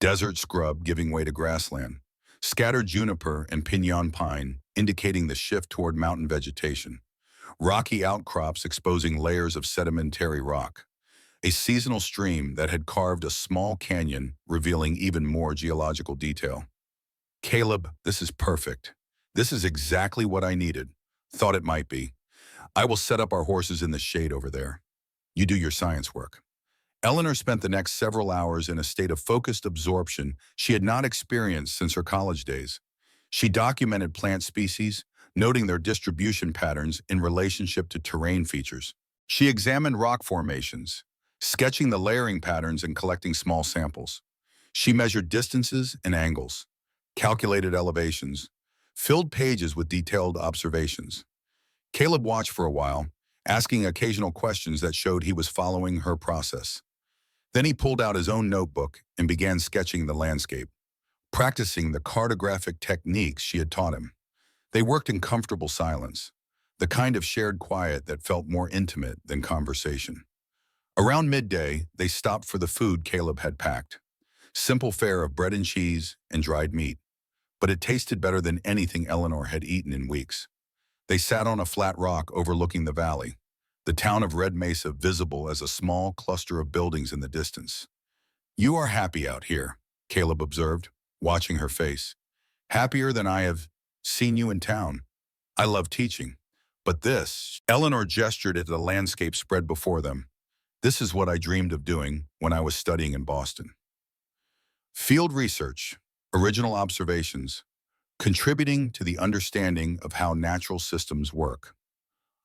Desert scrub giving way to grassland, scattered juniper and piñon pine indicating the shift toward mountain vegetation, rocky outcrops exposing layers of sedimentary rock, a seasonal stream that had carved a small canyon revealing even more geological detail. Caleb, this is perfect. This is exactly what I needed. Thought it might be. I will set up our horses in the shade over there. You do your science work. Eleanor spent the next several hours in a state of focused absorption she had not experienced since her college days. She documented plant species, noting their distribution patterns in relationship to terrain features. She examined rock formations, sketching the layering patterns and collecting small samples. She measured distances and angles, calculated elevations, filled pages with detailed observations. Caleb watched for a while, asking occasional questions that showed he was following her process. Then he pulled out his own notebook and began sketching the landscape, practicing the cartographic techniques she had taught him. They worked in comfortable silence, the kind of shared quiet that felt more intimate than conversation. Around midday, they stopped for the food Caleb had packed. Simple fare of bread and cheese and dried meat, but it tasted better than anything Eleanor had eaten in weeks. They sat on a flat rock overlooking the valley, the town of Red Mesa visible as a small cluster of buildings in the distance. You are happy out here, Caleb observed, watching her face. Happier than I have seen you in town. I love teaching. But this, Eleanor gestured at the landscape spread before them. This is what I dreamed of doing when I was studying in Boston. Field research, original observations, contributing to the understanding of how natural systems work.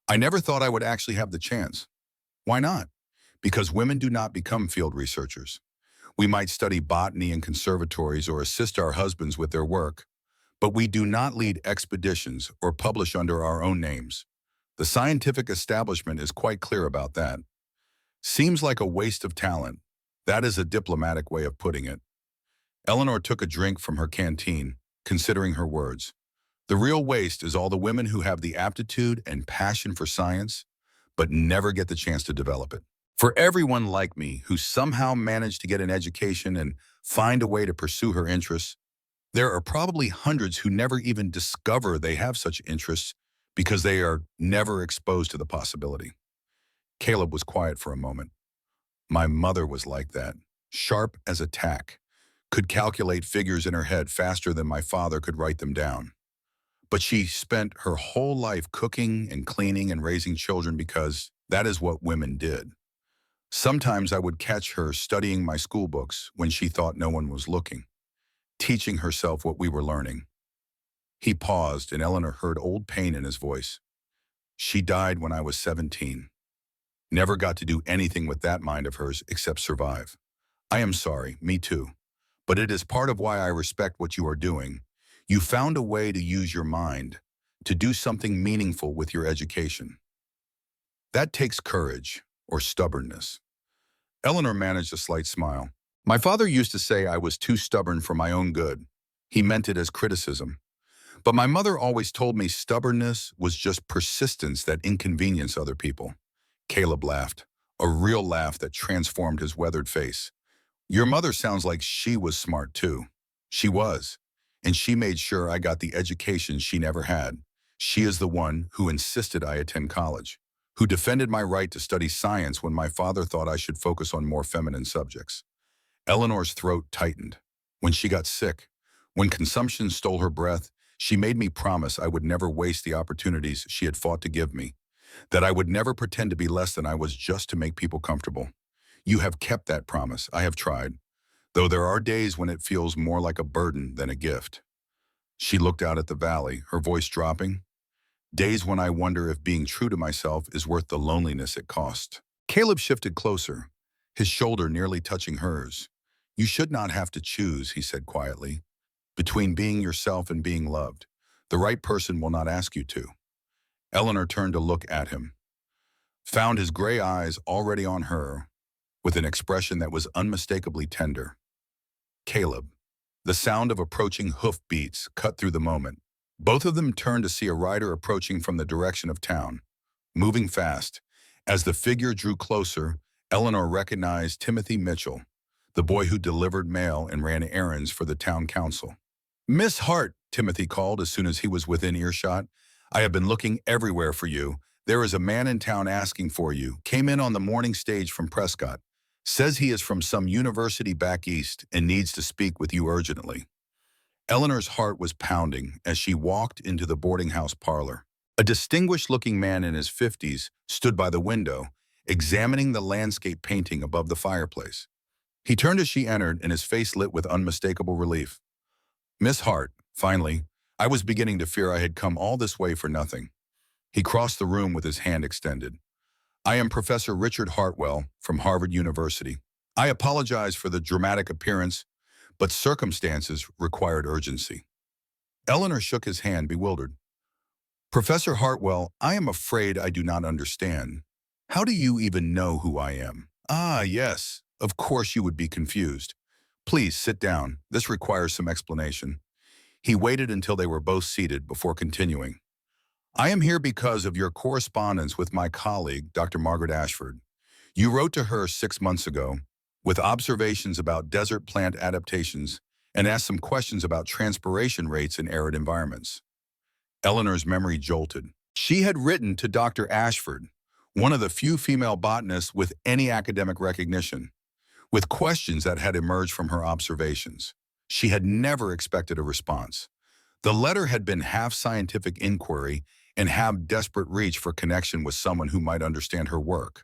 I never thought I would actually have the chance. Why not? Because women do not become field researchers. We might study botany in conservatories or assist our husbands with their work, but we do not lead expeditions or publish under our own names. The scientific establishment is quite clear about that. Seems like a waste of talent. That is a diplomatic way of putting it. Eleanor took a drink from her canteen, considering her words. The real waste is all the women who have the aptitude and passion for science, but never get the chance to develop it. For everyone like me who somehow managed to get an education and find a way to pursue her interests, there are probably hundreds who never even discover they have such interests because they are never exposed to the possibility. Caleb was quiet for a moment. My mother was like that, sharp as a tack, could calculate figures in her head faster than my father could write them down. But she spent her whole life cooking and cleaning and raising children because that is what women did. Sometimes I would catch her studying my school books when she thought no one was looking, teaching herself what we were learning. He paused, and Eleanor heard old pain in his voice. She died when I was 17. Never got to do anything with that mind of hers except survive. I am sorry, me too. But it is part of why I respect what you are doing. You found a way to use your mind, to do something meaningful with your education. That takes courage or stubbornness. Eleanor managed a slight smile. My father used to say I was too stubborn for my own good. He meant it as criticism. But my mother always told me stubbornness was just persistence that inconvenienced other people. Caleb laughed, a real laugh that transformed his weathered face. Your mother sounds like she was smart too. She was, and she made sure I got the education she never had. She is the one who insisted I attend college, who defended my right to study science when my father thought I should focus on more feminine subjects. Eleanor's throat tightened. When she got sick, when consumption stole her breath, she made me promise I would never waste the opportunities she had fought to give me, that I would never pretend to be less than I was just to make people comfortable. You have kept that promise. I have tried, though there are days when it feels more like a burden than a gift. She looked out at the valley, her voice dropping. Days when I wonder if being true to myself is worth the loneliness it costs. Caleb shifted closer, his shoulder nearly touching hers. You should not have to choose, he said quietly, between being yourself and being loved. The right person will not ask you to. Eleanor turned to look at him, found his gray eyes already on her, with an expression that was unmistakably tender. Caleb. The sound of approaching hoof beats cut through the moment. Both of them turned to see a rider approaching from the direction of town, moving fast. As the figure drew closer, Eleanor recognized Timothy Mitchell, the boy who delivered mail and ran errands for the town council. Miss Hart, Timothy called as soon as he was within earshot. I have been looking everywhere for you. There is a man in town asking for you. Came in on the morning stage from Prescott. Says he is from some university back east and needs to speak with you urgently. Eleanor's heart was pounding as she walked into the boarding house parlor. A distinguished-looking man in his 50s stood by the window, examining the landscape painting above the fireplace. He turned as she entered, and his face lit with unmistakable relief. Miss Hart, finally, I was beginning to fear I had come all this way for nothing. He crossed the room with his hand extended. I am Professor Richard Hartwell from Harvard University. I apologize for the dramatic appearance, but circumstances required urgency. Eleanor shook his hand, bewildered. Professor Hartwell, I am afraid I do not understand. How do you even know who I am? Ah, yes, of course you would be confused. Please sit down. This requires some explanation. He waited until they were both seated before continuing. I am here because of your correspondence with my colleague, Dr. Margaret Ashford. You wrote to her 6 months ago with observations about desert plant adaptations and asked some questions about transpiration rates in arid environments. Eleanor's memory jolted. She had written to Dr. Ashford, one of the few female botanists with any academic recognition, with questions that had emerged from her observations. She had never expected a response. The letter had been half scientific inquiry and half desperate reach for connection with someone who might understand her work.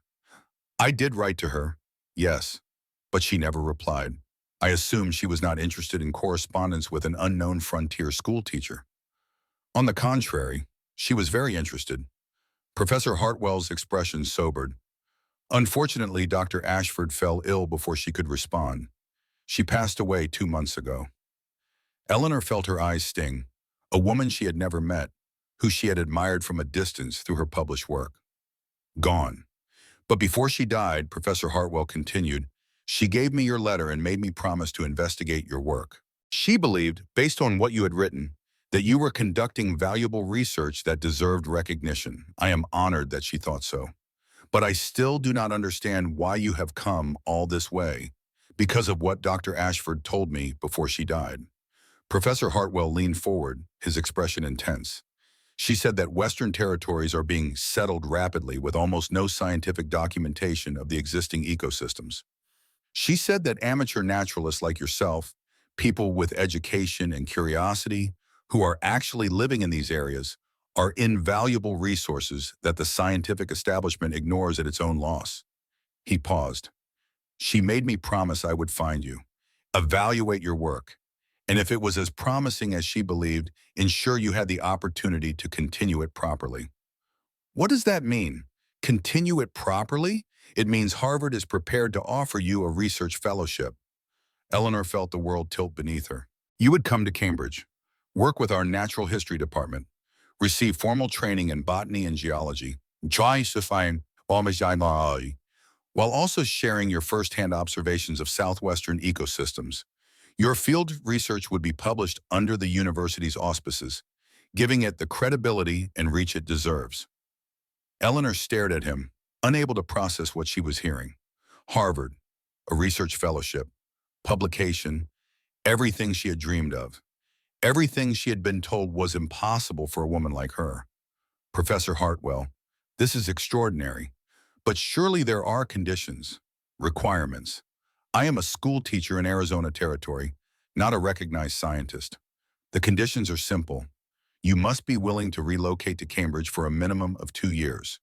I did write to her, yes, but she never replied. I assumed she was not interested in correspondence with an unknown frontier schoolteacher. On the contrary, she was very interested. Professor Hartwell's expression sobered. Unfortunately, Dr. Ashford fell ill before she could respond. She passed away 2 months ago. Eleanor felt her eyes sting, a woman she had never met, who she had admired from a distance through her published work. Gone. But before she died, Professor Hartwell continued, she gave me your letter and made me promise to investigate your work. She believed, based on what you had written, that you were conducting valuable research that deserved recognition. I am honored that she thought so. But I still do not understand why you have come all this way, because of what Dr. Ashford told me before she died. Professor Hartwell leaned forward, his expression intense. She said that Western territories are being settled rapidly with almost no scientific documentation of the existing ecosystems. She said that amateur naturalists like yourself, people with education and curiosity, who are actually living in these areas, are invaluable resources that the scientific establishment ignores at its own loss. He paused. She made me promise I would find you, evaluate your work, and if it was as promising as she believed, ensure you had the opportunity to continue it properly. What does that mean? Continue it properly? It means Harvard is prepared to offer you a research fellowship. Eleanor felt the world tilt beneath her. You would come to Cambridge, work with our natural history department, receive formal training in botany and geology, try to find biology, while also sharing your firsthand observations of southwestern ecosystems. Your field research would be published under the university's auspices, giving it the credibility and reach it deserves. Eleanor stared at him, unable to process what she was hearing. Harvard, a research fellowship, publication, everything she had dreamed of. Everything she had been told was impossible for a woman like her. Professor Hartwell, this is extraordinary, but surely there are conditions, requirements. I am a school teacher in Arizona Territory, not a recognized scientist. The conditions are simple. You must be willing to relocate to Cambridge for a minimum of 2 years.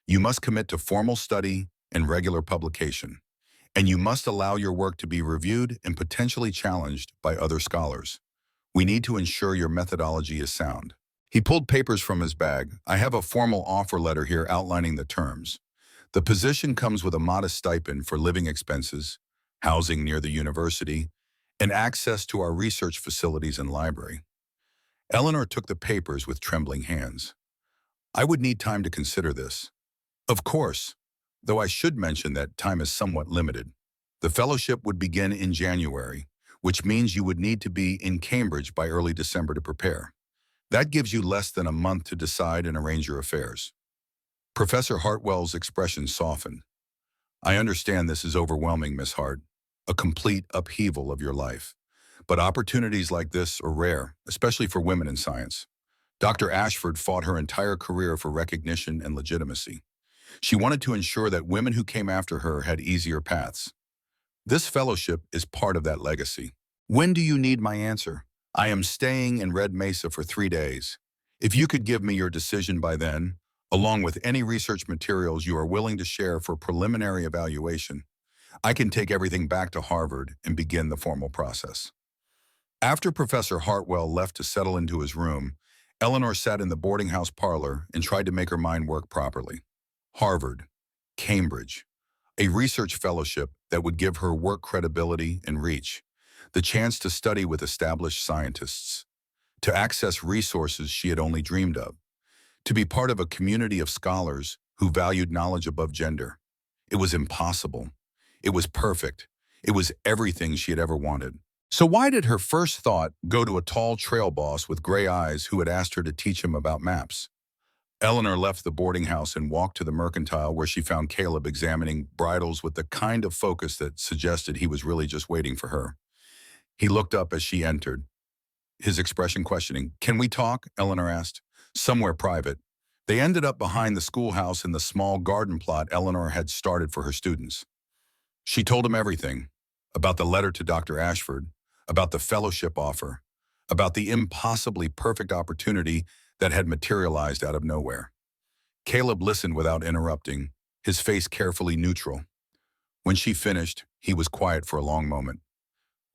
You must commit to formal study and regular publication. And you must allow your work to be reviewed and potentially challenged by other scholars. We need to ensure your methodology is sound. He pulled papers from his bag. I have a formal offer letter here outlining the terms. The position comes with a modest stipend for living expenses, housing near the university, and access to our research facilities and library. Eleanor took the papers with trembling hands. I would need time to consider this. Of course, though I should mention that time is somewhat limited. The fellowship would begin in January, which means you would need to be in Cambridge by early December to prepare. That gives you less than a month to decide and arrange your affairs. Professor Hartwell's expression softened. I understand this is overwhelming, Miss Hart, a complete upheaval of your life. But opportunities like this are rare, especially for women in science. Dr. Ashford fought her entire career for recognition and legitimacy. She wanted to ensure that women who came after her had easier paths. This fellowship is part of that legacy. When do you need my answer? I am staying in Red Mesa for 3 days. If you could give me your decision by then, along with any research materials you are willing to share for preliminary evaluation, I can take everything back to Harvard and begin the formal process. After Professor Hartwell left to settle into his room, Eleanor sat in the boarding house parlor and tried to make her mind work properly. Harvard, Cambridge, a research fellowship that would give her work credibility and reach, the chance to study with established scientists, to access resources she had only dreamed of, to be part of a community of scholars who valued knowledge above gender. It was impossible. It was perfect. It was everything she had ever wanted. So why did her first thought go to a tall trail boss with gray eyes who had asked her to teach him about maps? Eleanor left the boarding house and walked to the mercantile where she found Caleb examining bridles with the kind of focus that suggested he was really just waiting for her. He looked up as she entered, his expression questioning. Can we talk? Eleanor asked. Somewhere private. They ended up behind the schoolhouse in the small garden plot Eleanor had started for her students. She told him everything, about the letter to Dr. Ashford, about the fellowship offer, about the impossibly perfect opportunity that had materialized out of nowhere. Caleb listened without interrupting, his face carefully neutral. When she finished, he was quiet for a long moment.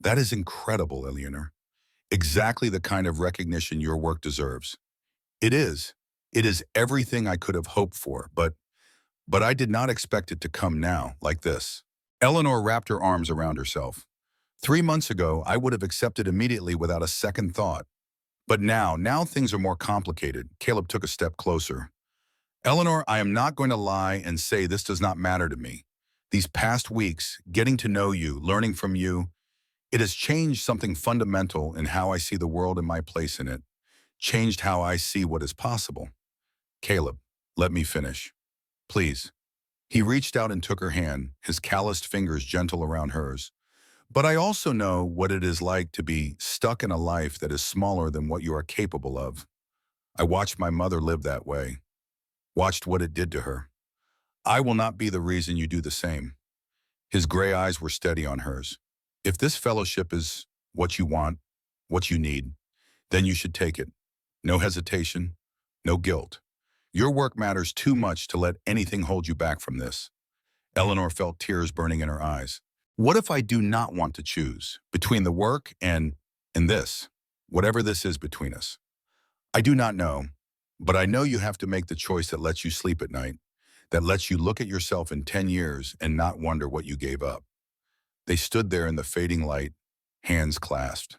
That is incredible, Eleanor. Exactly the kind of recognition your work deserves. It is. It is everything I could have hoped for, but I did not expect it to come now, like this. Eleanor wrapped her arms around herself. 3 months ago, I would have accepted immediately without a second thought. But now things are more complicated. Caleb took a step closer. Eleanor, I am not going to lie and say this does not matter to me. These past weeks, getting to know you, learning from you, it has changed something fundamental in how I see the world and my place in it, changed how I see what is possible. Caleb, let me finish. Please. He reached out and took her hand, his calloused fingers gentle around hers. But I also know what it is like to be stuck in a life that is smaller than what you are capable of. I watched my mother live that way, watched what it did to her. I will not be the reason you do the same. His gray eyes were steady on hers. If this fellowship is what you want, what you need, then you should take it. No hesitation, no guilt. Your work matters too much to let anything hold you back from this. Eleanor felt tears burning in her eyes. What if I do not want to choose between the work and this, whatever this is between us? I do not know, but I know you have to make the choice that lets you sleep at night, that lets you look at yourself in 10 years and not wonder what you gave up. They stood there in the fading light, hands clasped.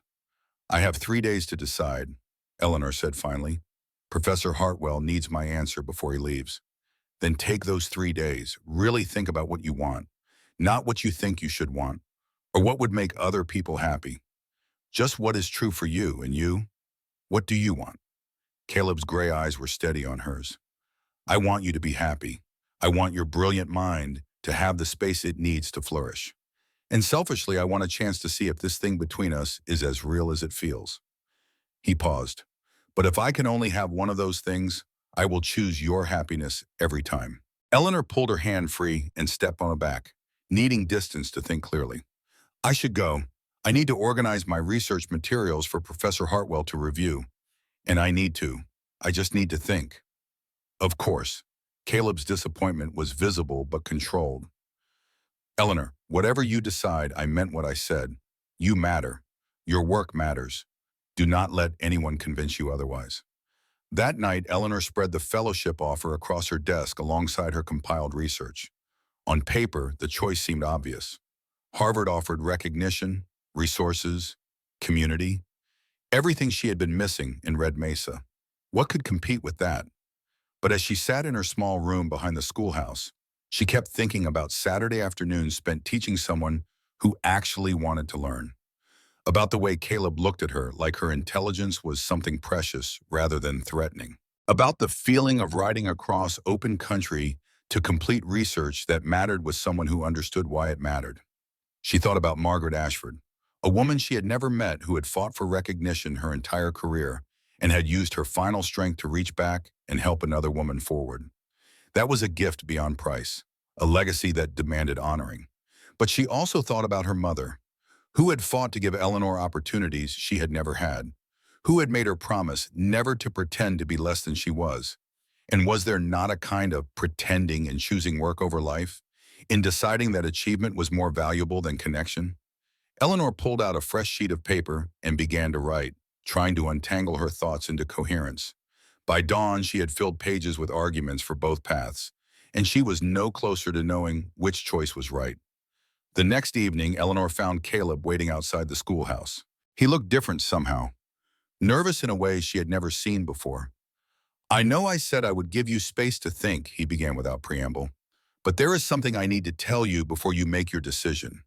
I have 3 days to decide, Eleanor said finally. Professor Hartwell needs my answer before he leaves. Then take those 3 days. Really think about what you want, not what you think you should want, or what would make other people happy. Just what is true for you, and you, what do you want? Caleb's gray eyes were steady on hers. I want you to be happy. I want your brilliant mind to have the space it needs to flourish. And selfishly, I want a chance to see if this thing between us is as real as it feels. He paused. But if I can only have one of those things, I will choose your happiness every time. Eleanor pulled her hand free and stepped on her back, needing distance to think clearly. I should go. I need to organize my research materials for Professor Hartwell to review. And I just need to think. Of course, Caleb's disappointment was visible but controlled. Eleanor, whatever you decide, I meant what I said. You matter. Your work matters. Do not let anyone convince you otherwise. That night, Eleanor spread the fellowship offer across her desk alongside her compiled research. On paper, the choice seemed obvious. Harvard offered recognition, resources, community, everything she had been missing in Red Mesa. What could compete with that? But as she sat in her small room behind the schoolhouse, she kept thinking about Saturday afternoons spent teaching someone who actually wanted to learn. About the way Caleb looked at her like her intelligence was something precious rather than threatening. About the feeling of riding across open country to complete research that mattered with someone who understood why it mattered. She thought about Margaret Ashford, a woman she had never met who had fought for recognition her entire career and had used her final strength to reach back and help another woman forward. That was a gift beyond price, a legacy that demanded honoring. But she also thought about her mother, who had fought to give Eleanor opportunities she had never had, who had made her promise never to pretend to be less than she was. And was there not a kind of pretending in choosing work over life, in deciding that achievement was more valuable than connection? Eleanor pulled out a fresh sheet of paper and began to write, trying to untangle her thoughts into coherence. By dawn, she had filled pages with arguments for both paths, and she was no closer to knowing which choice was right. The next evening, Eleanor found Caleb waiting outside the schoolhouse. He looked different somehow, nervous in a way she had never seen before. I know I said I would give you space to think, he began without preamble, but there is something I need to tell you before you make your decision.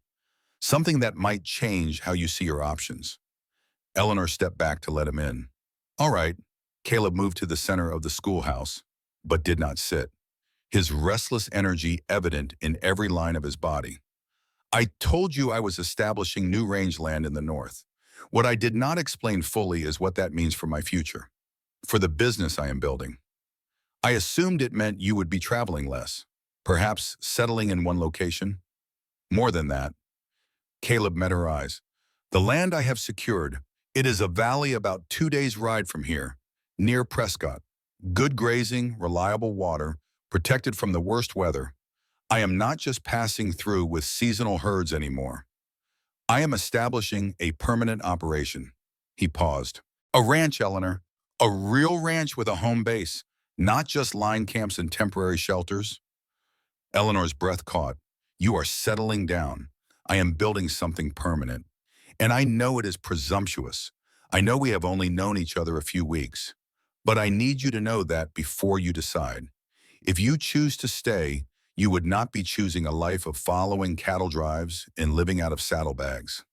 Something that might change how you see your options. Eleanor stepped back to let him in. All right. Caleb moved to the center of the schoolhouse, but did not sit, his restless energy evident in every line of his body. I told you I was establishing new rangeland in the north. What I did not explain fully is what that means for my future, for the business I am building. I assumed it meant you would be traveling less, perhaps settling in one location. More than that. Caleb met her eyes. The land I have secured, it is a valley about 2 days' ride from here, near Prescott. Good grazing, reliable water, protected from the worst weather. I am not just passing through with seasonal herds anymore. I am establishing a permanent operation. He paused. A ranch, Eleanor. A real ranch with a home base, not just line camps and temporary shelters. Eleanor's breath caught. You are settling down. I am building something permanent. And I know it is presumptuous. I know we have only known each other a few weeks. But I need you to know that before you decide. If you choose to stay, you would not be choosing a life of following cattle drives and living out of saddlebags.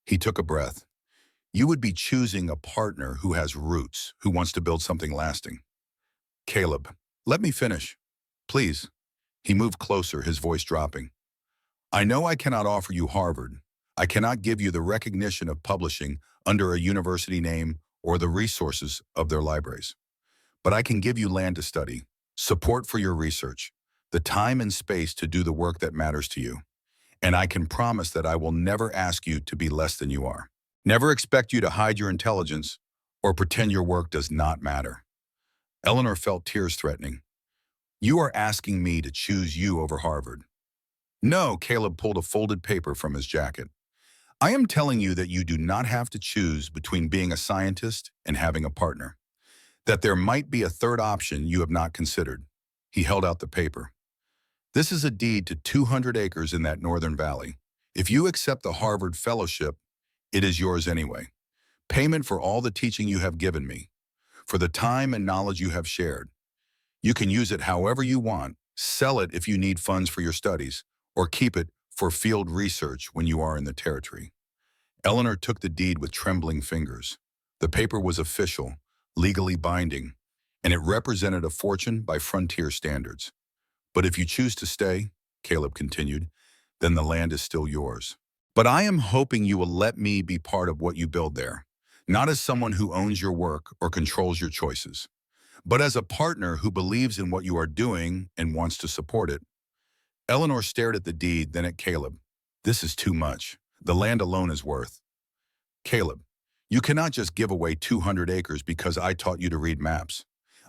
He took a breath. You would be choosing a partner who has roots, who wants to build something lasting. Caleb, let me finish. Please. He moved closer, his voice dropping. I know I cannot offer you Harvard. I cannot give you the recognition of publishing under a university name or the resources of their libraries. But I can give you land to study, support for your research, the time and space to do the work that matters to you. And I can promise that I will never ask you to be less than you are. Never expect you to hide your intelligence or pretend your work does not matter. Eleanor felt tears threatening. You are asking me to choose you over Harvard. No, Caleb pulled a folded paper from his jacket. I am telling you that you do not have to choose between being a scientist and having a partner. That there might be a third option you have not considered. He held out the paper. This is a deed to 200 acres in that northern valley. If you accept the Harvard Fellowship, it is yours anyway. Payment for all the teaching you have given me. for the time and knowledge you have shared. You can use it however you want, sell it if you need funds for your studies, or keep it for field research when you are in the territory. Eleanor took the deed with trembling fingers. The paper was official, legally binding, and it represented a fortune by frontier standards. But if you choose to stay, Caleb continued, then the land is still yours. But I am hoping you will let me be part of what you build there, not as someone who owns your work or controls your choices, but as a partner who believes in what you are doing and wants to support it. Eleanor stared at the deed, then at Caleb. This is too much. The land alone is worth. Caleb, you cannot just give away 200 acres because I taught you to read maps.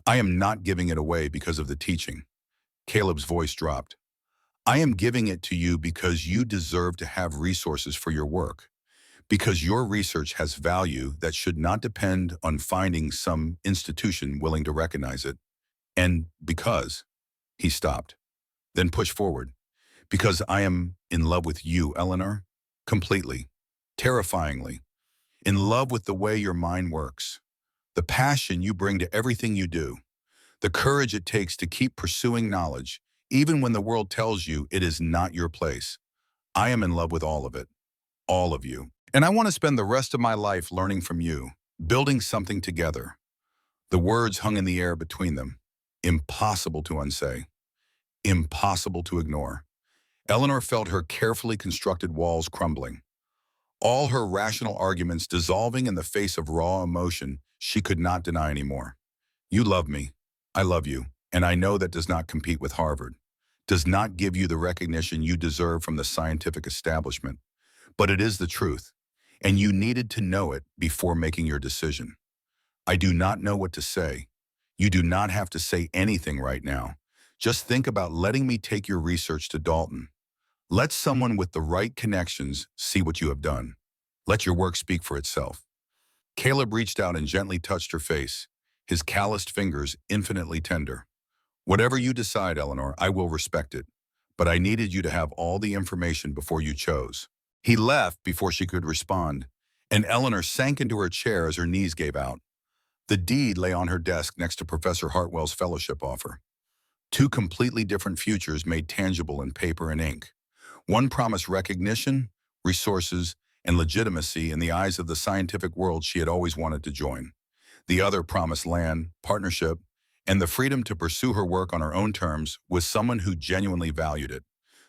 I am not giving it away because of the teaching. Caleb's voice dropped. I am giving it to you because you deserve to have resources for your work, because your research has value that should not depend on finding some institution willing to recognize it, and because, he stopped, then pushed forward, because I am in love with you, Eleanor, completely, terrifyingly, in love with the way your mind works, the passion you bring to everything you do, the courage it takes to keep pursuing knowledge, even when the world tells you it is not your place. I am in love with all of it, all of you. And I want to spend the rest of my life learning from you, building something together. The words hung in the air between them. Impossible to unsay. Impossible to ignore. Eleanor felt her carefully constructed walls crumbling. All her rational arguments dissolving in the face of raw emotion she could not deny anymore. You love me. I love you. And I know that does not compete with Harvard, does not give you the recognition you deserve from the scientific establishment. But it is the truth, and you needed to know it before making your decision. I do not know what to say. You do not have to say anything right now. Just think about letting me take your research to Dalton. Let someone with the right connections see what you have done. Let your work speak for itself. Caleb reached out and gently touched her face, his calloused fingers infinitely tender. Whatever you decide, Eleanor, I will respect it. But I needed you to have all the information before you chose. He left before she could respond, and Eleanor sank into her chair as her knees gave out. The deed lay on her desk next to Professor Hartwell's fellowship offer. Two completely different futures made tangible in paper and ink. One promised recognition, resources, and legitimacy in the eyes of the scientific world she had always wanted to join. The other promised land, partnership, and the freedom to pursue her work on her own terms with someone who genuinely valued it.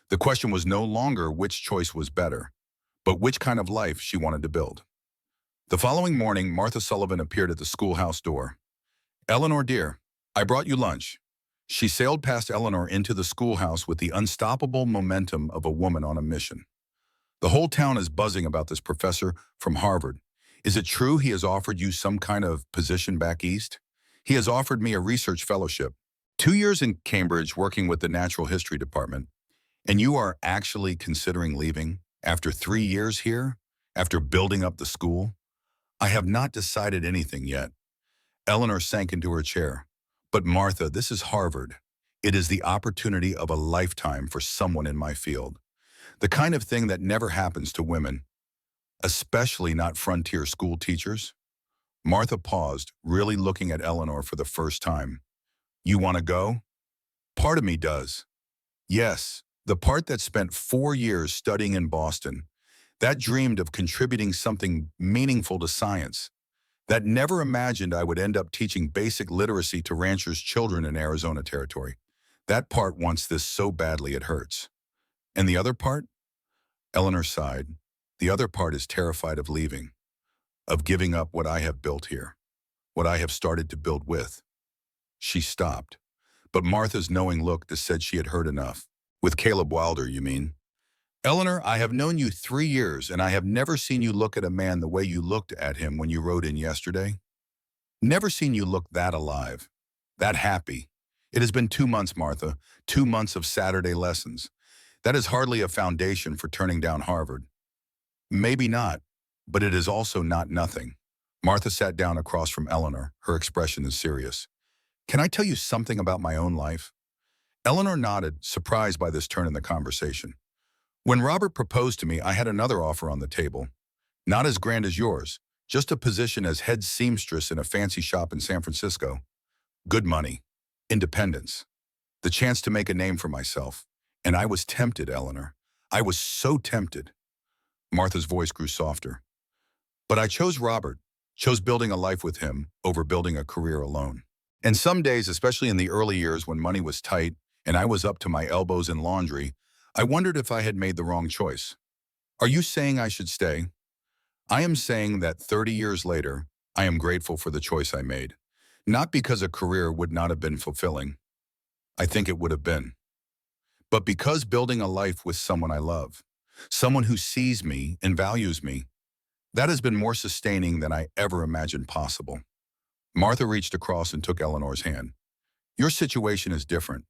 The question was no longer which choice was better, but which kind of life she wanted to build. The following morning, Martha Sullivan appeared at the schoolhouse door. Eleanor, dear, I brought you lunch. She sailed past Eleanor into the schoolhouse with the unstoppable momentum of a woman on a mission. The whole town is buzzing about this professor from Harvard. Is it true he has offered you some kind of position back east? He has offered me a research fellowship, 2 years in Cambridge working with the natural history department, and you are actually considering leaving after 3 years here, after building up the school? I have not decided anything yet. Eleanor sank into her chair. But Martha, this is Harvard. It is the opportunity of a lifetime for someone in my field. The kind of thing that never happens to women, especially not frontier school teachers. Martha paused, really looking at Eleanor for the first time. You want to go? Part of me does. Yes, the part that spent 4 years studying in Boston, that dreamed of contributing something meaningful to science, that never imagined I would end up teaching basic literacy to ranchers' children in Arizona territory. That part wants this so badly it hurts. And the other part? Eleanor sighed. The other part is terrified of leaving, of giving up what I have built here, what I have started to build with. She stopped, but Martha's knowing look just said she had heard enough. With Caleb Wilder, you mean? Eleanor, I have known you 3 years, and I have never seen you look at a man the way you looked at him when you rode in yesterday. Never seen you look that alive, that happy. It has been 2 months, Martha, 2 months of Saturday lessons. That is hardly a foundation for turning down Harvard. Maybe not, but it is also not nothing. Martha sat down across from Eleanor. Her expression is serious. Can I tell you something about my own life? Eleanor nodded, surprised by this turn in the conversation. When Robert proposed to me, I had another offer on the table. Not as grand as yours, Just a position as head seamstress in a fancy shop in San Francisco. Good money. Independence. The chance to make a name for myself. And I was tempted, Eleanor. I was so tempted. Martha's voice grew softer. But I chose Robert, chose building a life with him over building a career alone. And some days, especially in the early years when money was tight and I was up to my elbows in laundry, I wondered if I had made the wrong choice. Are you saying I should stay? I am saying that 30 years later, I am grateful for the choice I made. Not because a career would not have been fulfilling. I think it would have been. But because building a life with someone I love, someone who sees me and values me, that has been more sustaining than I ever imagined possible. Martha reached across and took Eleanor's hand. Your situation is different.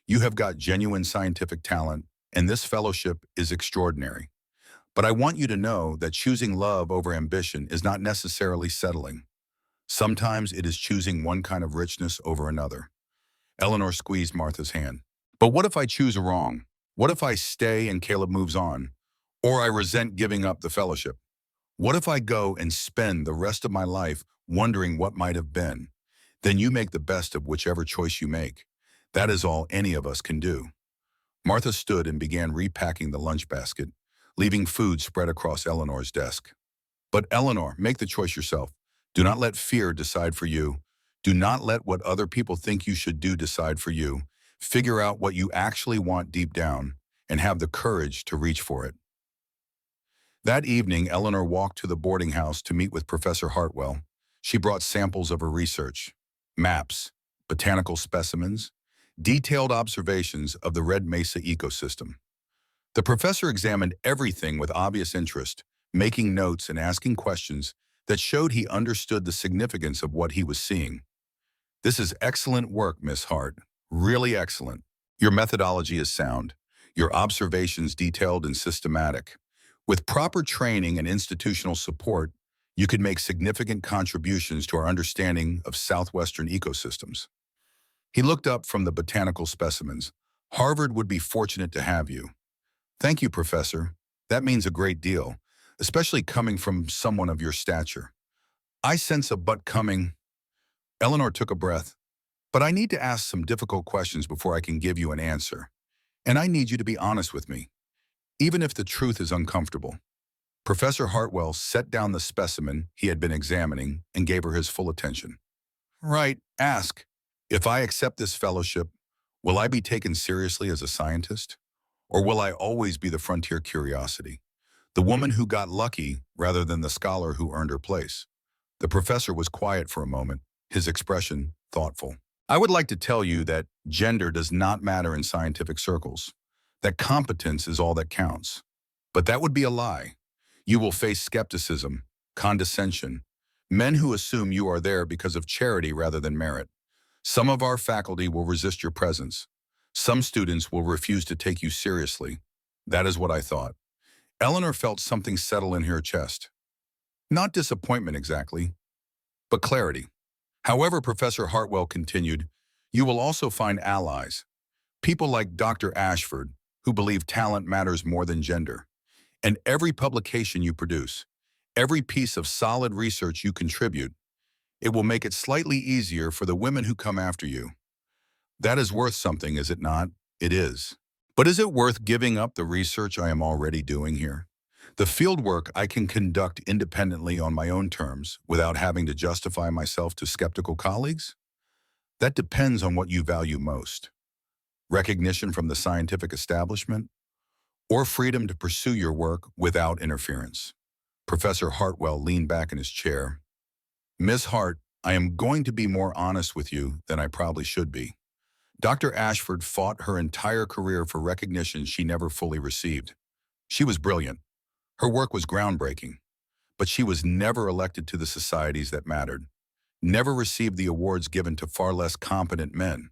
You have got genuine scientific talent, and this fellowship is extraordinary. But I want you to know that choosing love over ambition is not necessarily settling. Sometimes it is choosing one kind of richness over another. Eleanor squeezed Martha's hand. But what if I choose wrong? What if I stay and Caleb moves on? Or I resent giving up the fellowship? What if I go and spend the rest of my life wondering what might have been? Then you make the best of whichever choice you make. That is all any of us can do. Martha stood and began repacking the lunch basket, leaving food spread across Eleanor's desk. But Eleanor, make the choice yourself. Do not let fear decide for you. Do not let what other people think you should do decide for you. Figure out what you actually want deep down and have the courage to reach for it. That evening, Eleanor walked to the boarding house to meet with Professor Hartwell. She brought samples of her research, maps, botanical specimens, detailed observations of the Red Mesa ecosystem. The professor examined everything with obvious interest, making notes and asking questions that showed he understood the significance of what he was seeing. This is excellent work, Miss Hart. Really excellent. Your methodology is sound. Your observations detailed and systematic. With proper training and institutional support, you could make significant contributions to our understanding of southwestern ecosystems. He looked up from the botanical specimens. Harvard would be fortunate to have you. Thank you, Professor. That means a great deal, especially coming from someone of your stature. I sense a but coming. Eleanor took a breath. But I need to ask some difficult questions before I can give you an answer. And I need you to be honest with me, even if the truth is uncomfortable. Professor Hartwell set down the specimen he had been examining and gave her his full attention. Right, ask. If I accept this fellowship, will I be taken seriously as a scientist? Or will I always be the frontier curiosity? The woman who got lucky rather than the scholar who earned her place. The professor was quiet for a moment, his expression thoughtful. I would like to tell you that gender does not matter in scientific circles, that competence is all that counts. But that would be a lie. You will face skepticism, condescension, men who assume you are there because of charity rather than merit. Some of our faculty will resist your presence. Some students will refuse to take you seriously. That is what I thought. Eleanor felt something settle in her chest. Not disappointment exactly, but clarity. However, Professor Hartwell continued, you will also find allies, people like Dr. Ashford, who believe talent matters more than gender. And every publication you produce, every piece of solid research you contribute, it will make it slightly easier for the women who come after you. That is worth something, is it not? It is. But is it worth giving up the research I am already doing here? The fieldwork I can conduct independently on my own terms without having to justify myself to skeptical colleagues? That depends on what you value most. Recognition from the scientific establishment, or freedom to pursue your work without interference. Professor Hartwell leaned back in his chair. Miss Hart, I am going to be more honest with you than I probably should be. Dr. Ashford fought her entire career for recognition she never fully received. She was brilliant. Her work was groundbreaking, but she was never elected to the societies that mattered, never received the awards given to far less competent men.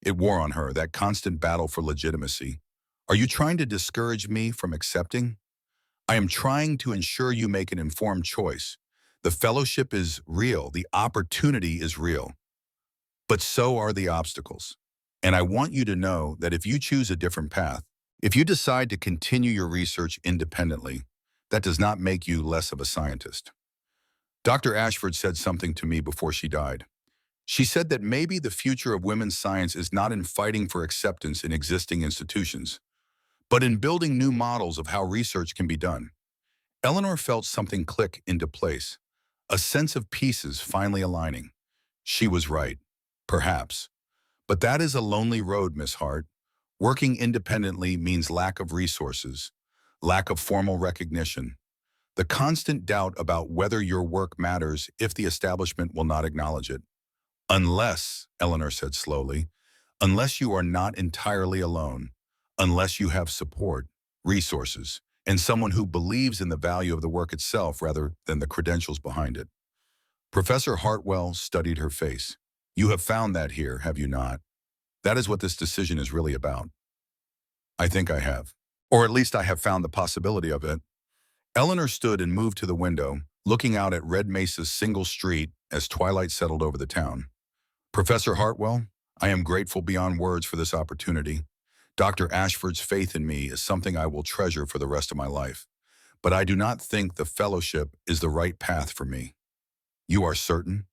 It wore on her, that constant battle for legitimacy. Are you trying to discourage me from accepting? I am trying to ensure you make an informed choice. The fellowship is real, the opportunity is real, but so are the obstacles. And I want you to know that if you choose a different path, if you decide to continue your research independently, that does not make you less of a scientist. Dr. Ashford said something to me before she died. She said that maybe the future of women's science is not in fighting for acceptance in existing institutions, but in building new models of how research can be done. Eleanor felt something click into place, a sense of pieces finally aligning. She was right, perhaps. But that is a lonely road, Miss Hart. Working independently means lack of resources, lack of formal recognition, the constant doubt about whether your work matters if the establishment will not acknowledge it. Unless, Eleanor said slowly, unless you are not entirely alone, unless you have support, resources, and someone who believes in the value of the work itself rather than the credentials behind it. Professor Hartwell studied her face. You have found that here, have you not? That is what this decision is really about. I think I have. Or at least I have found the possibility of it. Eleanor stood and moved to the window, looking out at Red Mesa's single street as twilight settled over the town. Professor Hartwell, I am grateful beyond words for this opportunity. Dr. Ashford's faith in me is something I will treasure for the rest of my life. But I do not think the fellowship is the right path for me. You are certain?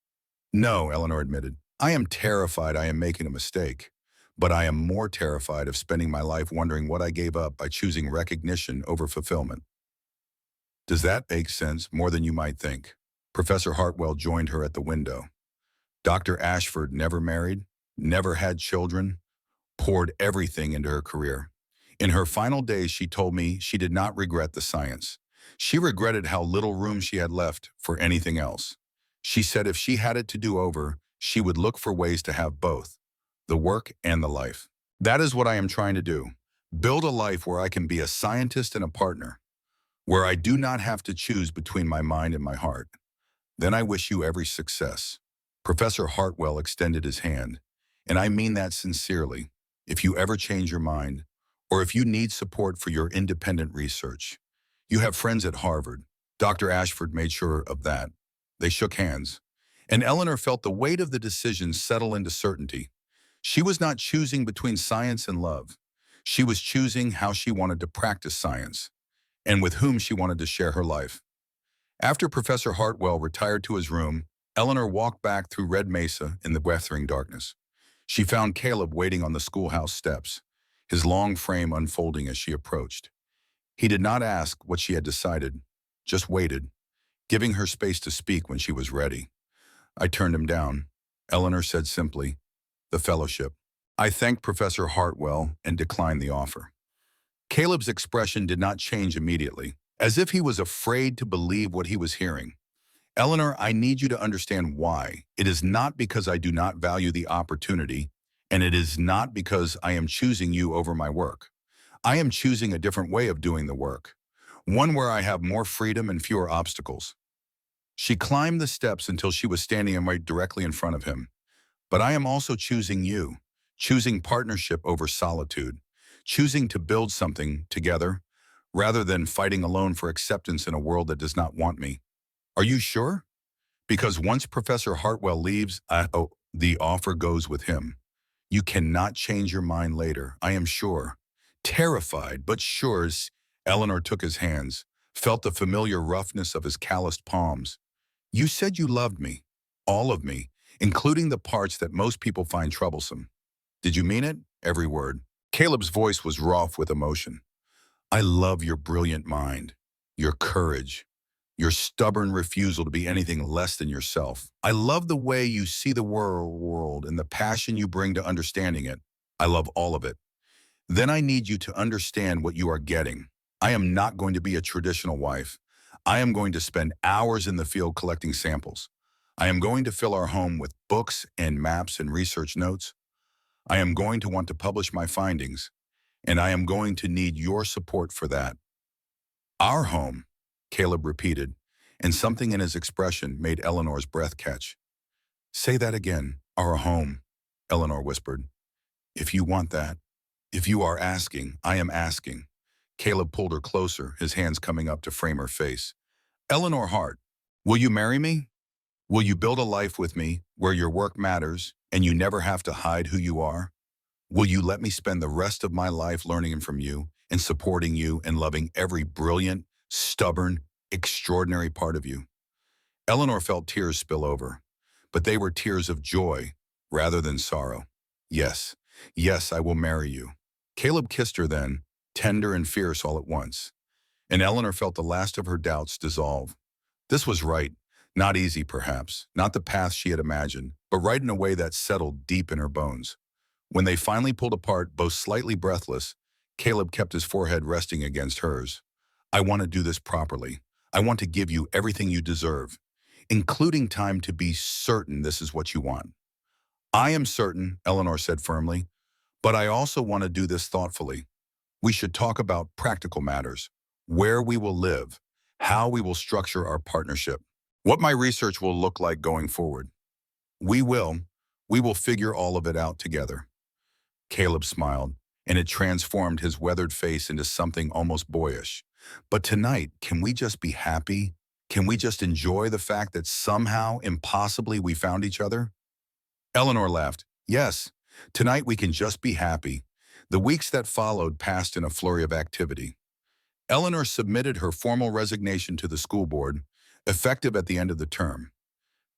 No, Eleanor admitted. I am terrified I am making a mistake. But I am more terrified of spending my life wondering what I gave up by choosing recognition over fulfillment. Does that make sense more than you might think? Professor Hartwell joined her at the window. Dr. Ashford never married, never had children, poured everything into her career. In her final days, she told me she did not regret the science. She regretted how little room she had left for anything else. She said if she had it to do over, she would look for ways to have both, the work and the life. That is what I am trying to do. Build a life where I can be a scientist and a partner, where I do not have to choose between my mind and my heart. Then I wish you every success. Professor Hartwell extended his hand, and I mean that sincerely. If you ever change your mind, or if you need support for your independent research, you have friends at Harvard. Dr. Ashford made sure of that. They shook hands, and Eleanor felt the weight of the decision settle into certainty. She was not choosing between science and love. She was choosing how she wanted to practice science, and with whom she wanted to share her life. After Professor Hartwell retired to his room, Eleanor walked back through Red Mesa in the wethering darkness. She found Caleb waiting on the schoolhouse steps, his long frame unfolding as she approached. He did not ask what she had decided, just waited, giving her space to speak when she was ready. I turned him down. Eleanor said simply, the fellowship. I thanked Professor Hartwell and declined the offer. Caleb's expression did not change immediately, as if he was afraid to believe what he was hearing. Eleanor, I need you to understand why. It is not because I do not value the opportunity, and it is not because I am choosing you over my work. I am choosing a different way of doing the work, one where I have more freedom and fewer obstacles. She climbed the steps until she was standing right directly in front of him. But I am also choosing you, choosing partnership over solitude, choosing to build something together, rather than fighting alone for acceptance in a world that does not want me. Are you sure? Because once Professor Hartwell leaves, the offer goes with him. You cannot change your mind later, I am sure. Terrified, but sure, as Eleanor took his hands, felt the familiar roughness of his calloused palms. You said you loved me, all of me, including the parts that most people find troublesome. Did you mean it? Every word. Caleb's voice was raw with emotion. I love your brilliant mind, your courage, your stubborn refusal to be anything less than yourself. I love the way you see the world and the passion you bring to understanding it. I love all of it. Then I need you to understand what you are getting. I am not going to be a traditional wife. I am going to spend hours in the field collecting samples. I am going to fill our home with books and maps and research notes. I am going to want to publish my findings, and I am going to need your support for that. Our home, Caleb repeated, and something in his expression made Eleanor's breath catch. Say that again, our home, Eleanor whispered. If you want that, if you are asking, I am asking. Caleb pulled her closer, his hands coming up to frame her face. Eleanor Hart, will you marry me? Will you build a life with me where your work matters and you never have to hide who you are? Will you let me spend the rest of my life learning from you and supporting you and loving every brilliant, stubborn, extraordinary part of you? Eleanor felt tears spill over, but they were tears of joy rather than sorrow. Yes, yes, I will marry you. Caleb kissed her then, tender and fierce all at once, and Eleanor felt the last of her doubts dissolve. This was right, not easy perhaps, not the path she had imagined, but right in a way that settled deep in her bones. When they finally pulled apart, both slightly breathless, Caleb kept his forehead resting against hers. I want to do this properly. I want to give you everything you deserve, including time to be certain this is what you want. I am certain, Eleanor said firmly, but I also want to do this thoughtfully. We should talk about practical matters, where we will live, how we will structure our partnership, what my research will look like going forward. We will. We will figure all of it out together. Caleb smiled, and it transformed his weathered face into something almost boyish. But tonight, can we just be happy? Can we just enjoy the fact that somehow, impossibly, we found each other? Eleanor laughed. Yes, tonight we can just be happy. The weeks that followed passed in a flurry of activity. Eleanor submitted her formal resignation to the school board, effective at the end of the term.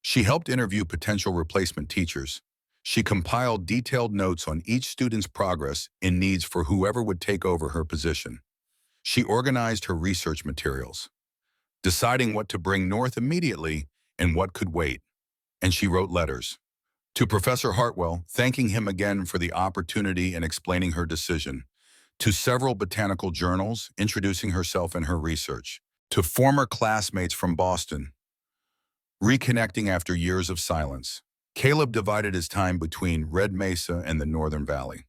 She helped interview potential replacement teachers. She compiled detailed notes on each student's progress and needs for whoever would take over her position. She organized her research materials, deciding what to bring north immediately and what could wait. And she wrote letters to Professor Hartwell, thanking him again for the opportunity and explaining her decision, to several botanical journals, introducing herself and her research, to former classmates from Boston, reconnecting after years of silence. Caleb divided his time between Red Mesa and the Northern Valley,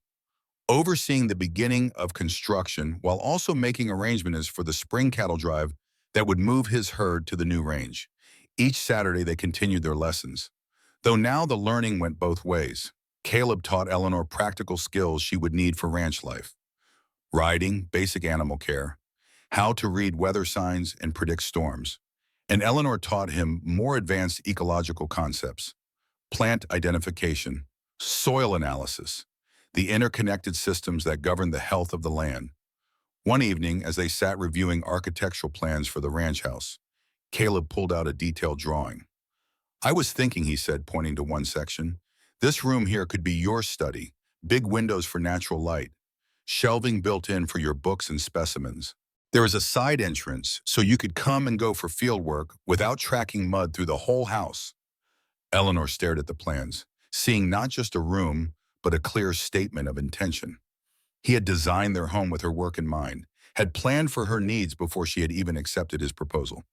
overseeing the beginning of construction while also making arrangements for the spring cattle drive that would move his herd to the new range. Each Saturday they continued their lessons, though now the learning went both ways. Caleb taught Eleanor practical skills she would need for ranch life: riding, basic animal care, how to read weather signs and predict storms. And Eleanor taught him more advanced ecological concepts: plant identification, soil analysis, the interconnected systems that govern the health of the land. One evening, as they sat reviewing architectural plans for the ranch house, Caleb pulled out a detailed drawing. I was thinking, he said, pointing to one section, this room here could be your study, big windows for natural light, shelving built in for your books and specimens. There is a side entrance so you could come and go for field work without tracking mud through the whole house. Eleanor stared at the plans, seeing not just a room, but a clear statement of intention. He had designed their home with her work in mind, had planned for her needs before she had even accepted his proposal.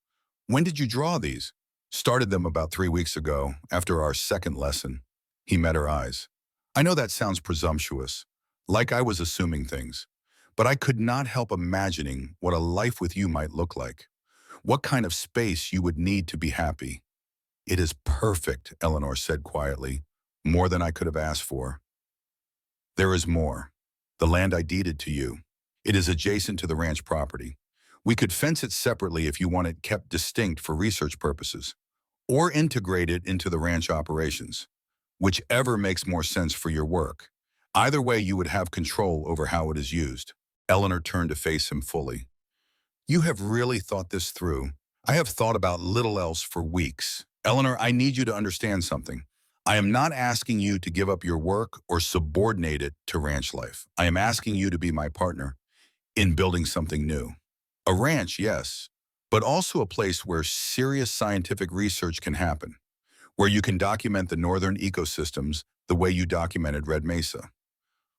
When did you draw these? Started them about 3 weeks ago, after our second lesson. He met her eyes. I know that sounds presumptuous, like I was assuming things, but I could not help imagining what a life with you might look like, what kind of space you would need to be happy. It is perfect, Eleanor said quietly, more than I could have asked for. There is more. The land I deeded to you. It is adjacent to the ranch property. We could fence it separately if you want it kept distinct for research purposes, or integrate it into the ranch operations, whichever makes more sense for your work. Either way, you would have control over how it is used. Eleanor turned to face him fully. You have really thought this through. I have thought about little else for weeks. Eleanor, I need you to understand something. I am not asking you to give up your work or subordinate it to ranch life. I am asking you to be my partner in building something new. A ranch, yes, but also a place where serious scientific research can happen, where you can document the northern ecosystems the way you documented Red Mesa,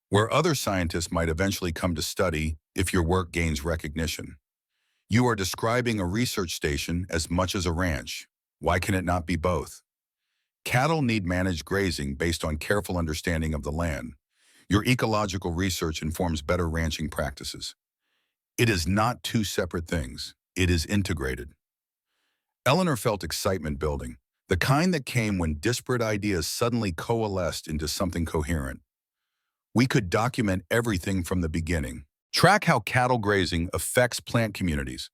where other scientists might eventually come to study if your work gains recognition. You are describing a research station as much as a ranch. Why can it not be both? Cattle need managed grazing based on careful understanding of the land. Your ecological research informs better ranching practices. It is not two separate things. It is integrated. Eleanor felt excitement building, the kind that came when disparate ideas suddenly coalesced into something coherent. We could document everything from the beginning. Track how cattle grazing affects plant communities,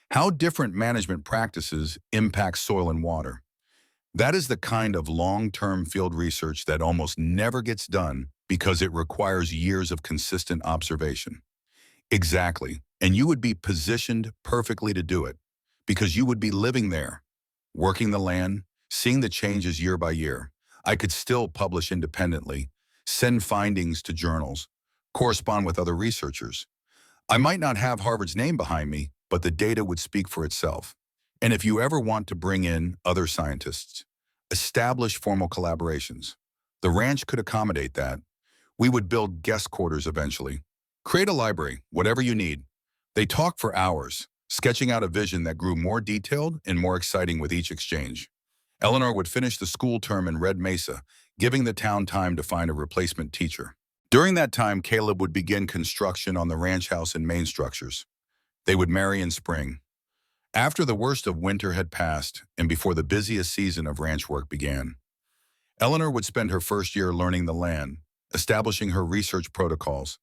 how different management practices impact soil and water. That is the kind of long-term field research that almost never gets done because it requires years of consistent observation. Exactly, and you would be positioned perfectly to do it because you would be living there, working the land, seeing the changes year by year. I could still publish independently, send findings to journals, correspond with other researchers. I might not have Harvard's name behind me, but the data would speak for itself. And if you ever want to bring in other scientists, establish formal collaborations. The ranch could accommodate that. We would build guest quarters eventually. Create a library, whatever you need. They talked for hours, sketching out a vision that grew more detailed and more exciting with each exchange. Eleanor would finish the school term in Red Mesa, giving the town time to find a replacement teacher. During that time, Caleb would begin construction on the ranch house and main structures. They would marry in spring. After the worst of winter had passed and before the busiest season of ranch work began, Eleanor would spend her first year learning the land, establishing her research protocols,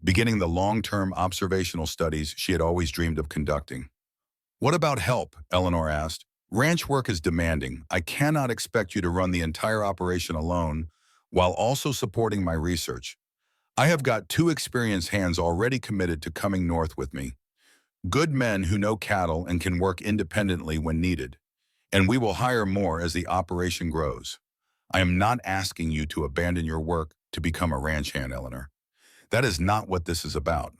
beginning the long-term observational studies she had always dreamed of conducting. "What about help?" Eleanor asked. "Ranch work is demanding. I cannot expect you to run the entire operation alone while also supporting my research. I have got two experienced hands already committed to coming north with me. Good men who know cattle and can work independently when needed. And we will hire more as the operation grows. I am not asking you to abandon your work to become a ranch hand, Eleanor. That is not what this is about.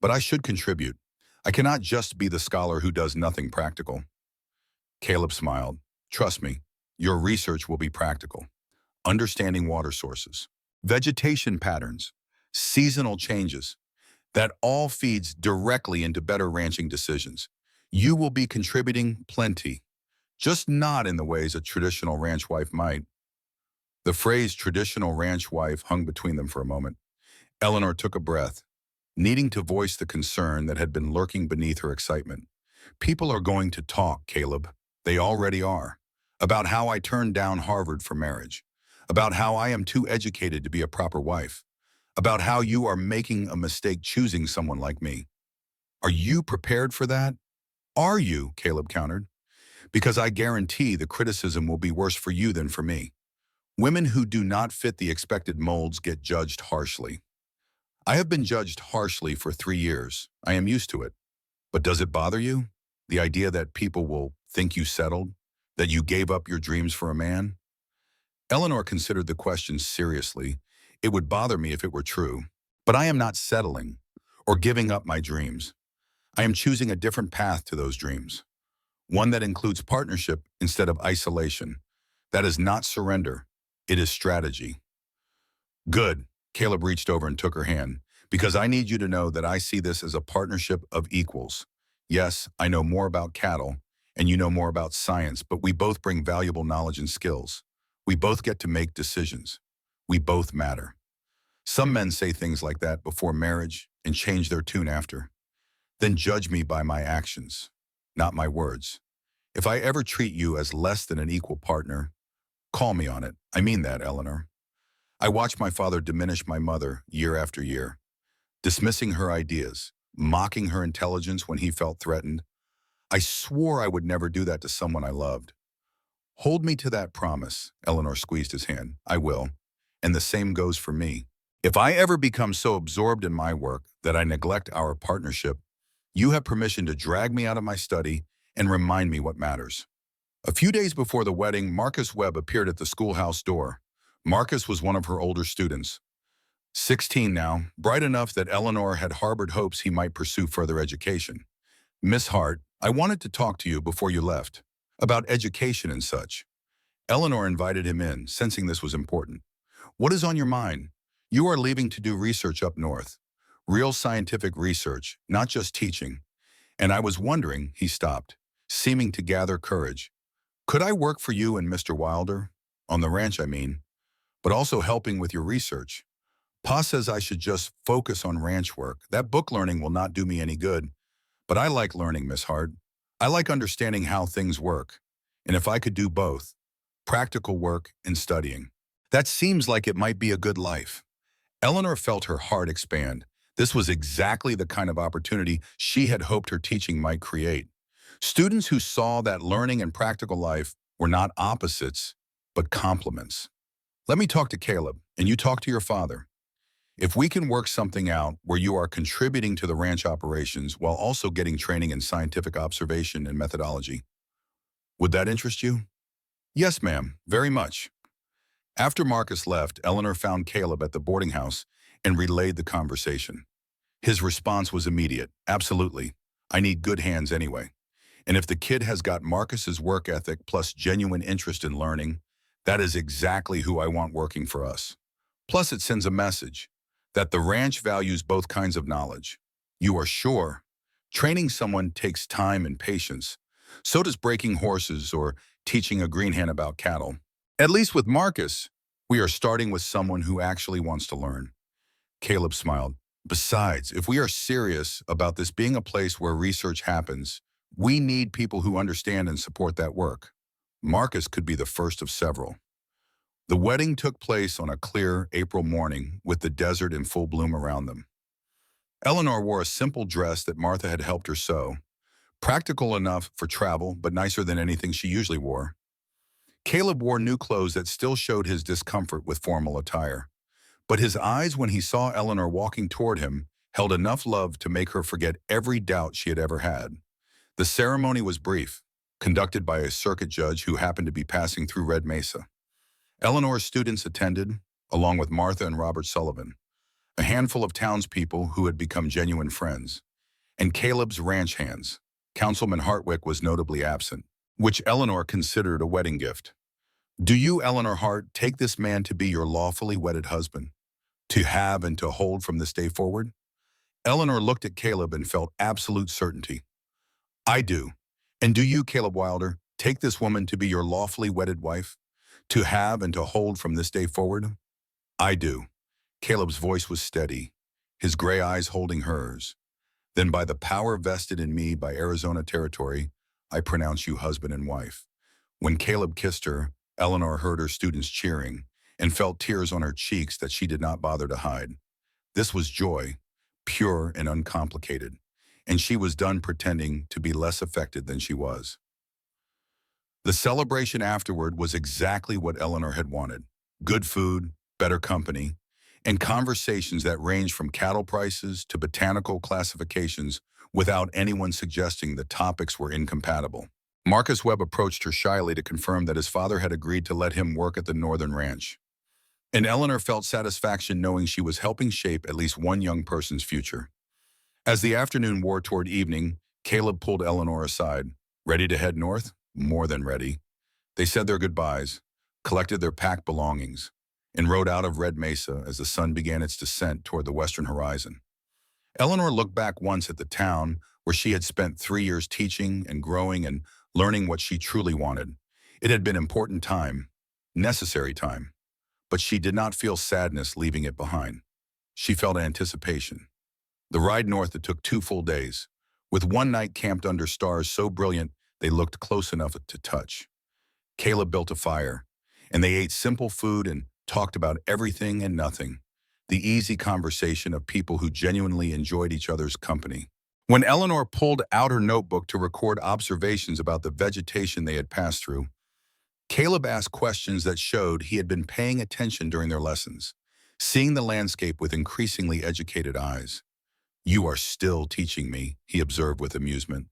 But I should contribute. I cannot just be the scholar who does nothing practical." Caleb smiled. "Trust me, your research will be practical. Understanding water sources, vegetation patterns, seasonal changes. That all feeds directly into better ranching decisions. You will be contributing plenty, just not in the ways a traditional ranch wife might." The phrase traditional ranch wife hung between them for a moment. Eleanor took a breath, needing to voice the concern that had been lurking beneath her excitement. "People are going to talk, Caleb. They already are. About how I turned down Harvard for marriage. About how I am too educated to be a proper wife. About how you are making a mistake choosing someone like me. Are you prepared for that?" "Are you?" Caleb countered. "Because I guarantee the criticism will be worse for you than for me. Women who do not fit the expected molds get judged harshly. I have been judged harshly for 3 years. I am used to it. But does it bother you? The idea that people will think you settled? That you gave up your dreams for a man?" Eleanor considered the question seriously. "It would bother me if it were true. But I am not settling or giving up my dreams. I am choosing a different path to those dreams. One that includes partnership instead of isolation. That is not surrender. It is strategy." "Good." Caleb reached over and took her hand. "Because I need you to know that I see this as a partnership of equals. Yes, I know more about cattle, and you know more about science, but we both bring valuable knowledge and skills. We both get to make decisions. We both matter. Some men say things like that before marriage and change their tune after. Then judge me by my actions, not my words. If I ever treat you as less than an equal partner, call me on it. I mean that, Eleanor. I watched my father diminish my mother year after year, dismissing her ideas, mocking her intelligence when he felt threatened. I swore I would never do that to someone I loved. Hold me to that promise." Eleanor squeezed his hand. "I will. And the same goes for me. If I ever become so absorbed in my work that I neglect our partnership, you have permission to drag me out of my study and remind me what matters." A few days before the wedding, Marcus Webb appeared at the schoolhouse door. Marcus was one of her older students. 16 now, bright enough that Eleanor had harbored hopes he might pursue further education. "Miss Hart, I wanted to talk to you before you left, about education and such." Eleanor invited him in, sensing this was important. "What is on your mind? You are leaving to do research up north. Real scientific research, not just teaching. And I was wondering," he stopped, seeming to gather courage, "could I work for you and Mr. Wilder? On the ranch, I mean. But also helping with your research. Pa says I should just focus on ranch work. That book learning will not do me any good. But I like learning, Miss Hart. I like understanding how things work. And if I could do both, practical work and studying, that seems like it might be a good life." Eleanor felt her heart expand. This was exactly the kind of opportunity she had hoped her teaching might create. Students who saw that learning and practical life were not opposites, but complements. "Let me talk to Caleb, and you talk to your father. If we can work something out where you are contributing to the ranch operations while also getting training in scientific observation and methodology, Would that interest you? Yes, ma'am, very much. After Marcus left, Eleanor found Caleb at the boarding house and relayed the conversation. His response was immediate. Absolutely. I need good hands anyway. And if the kid has got Marcus's work ethic plus genuine interest in learning, that is exactly who I want working for us. Plus, it sends a message that the ranch values both kinds of knowledge. You are sure. Training someone takes time and patience. So does breaking horses or teaching a green hen about cattle. At least with Marcus, we are starting with someone who actually wants to learn. Caleb smiled. Besides, if we are serious about this being a place where research happens, we need people who understand and support that work. Marcus could be the first of several. The wedding took place on a clear April morning with the desert in full bloom around them. Eleanor wore a simple dress that Martha had helped her sew, practical enough for travel but nicer than anything she usually wore. Caleb wore new clothes that still showed his discomfort with formal attire. But his eyes when he saw Eleanor walking toward him held enough love to make her forget every doubt she had ever had. The ceremony was brief, conducted by a circuit judge who happened to be passing through Red Mesa. Eleanor's students attended, along with Martha and Robert Sullivan, a handful of townspeople who had become genuine friends, and Caleb's ranch hands. Councilman Hartwick was notably absent, which Eleanor considered a wedding gift. Do you, Eleanor Hart, take this man to be your lawfully wedded husband, to have and to hold from this day forward? Eleanor looked at Caleb and felt absolute certainty. I do. And do you, Caleb Wilder, take this woman to be your lawfully wedded wife, to have and to hold from this day forward? I do. Caleb's voice was steady, his gray eyes holding hers. Then by the power vested in me by Arizona territory, I pronounce you husband and wife. When Caleb kissed her, Eleanor heard her students cheering and felt tears on her cheeks that she did not bother to hide. This was joy, pure and uncomplicated, and she was done pretending to be less affected than she was. The celebration afterward was exactly what Eleanor had wanted. Good food, better company, and conversations that ranged from cattle prices to botanical classifications without anyone suggesting the topics were incompatible. Marcus Webb approached her shyly to confirm that his father had agreed to let him work at the Northern Ranch. And Eleanor felt satisfaction knowing she was helping shape at least one young person's future. As the afternoon wore toward evening, Caleb pulled Eleanor aside. Ready to head north? More than ready. They said their goodbyes, collected their packed belongings, and rode out of Red Mesa as the sun began its descent toward the western horizon. Eleanor looked back once at the town where she had spent 3 years teaching and growing and learning what she truly wanted. It had been important time, necessary time, but she did not feel sadness leaving it behind. She felt anticipation. The ride north that took 2 full days, with one night camped under stars so brilliant they looked close enough to touch. Caleb built a fire, and they ate simple food and talked about everything and nothing, the easy conversation of people who genuinely enjoyed each other's company. When Eleanor pulled out her notebook to record observations about the vegetation they had passed through, Caleb asked questions that showed he had been paying attention during their lessons, seeing the landscape with increasingly educated eyes. You are still teaching me, he observed with amusement,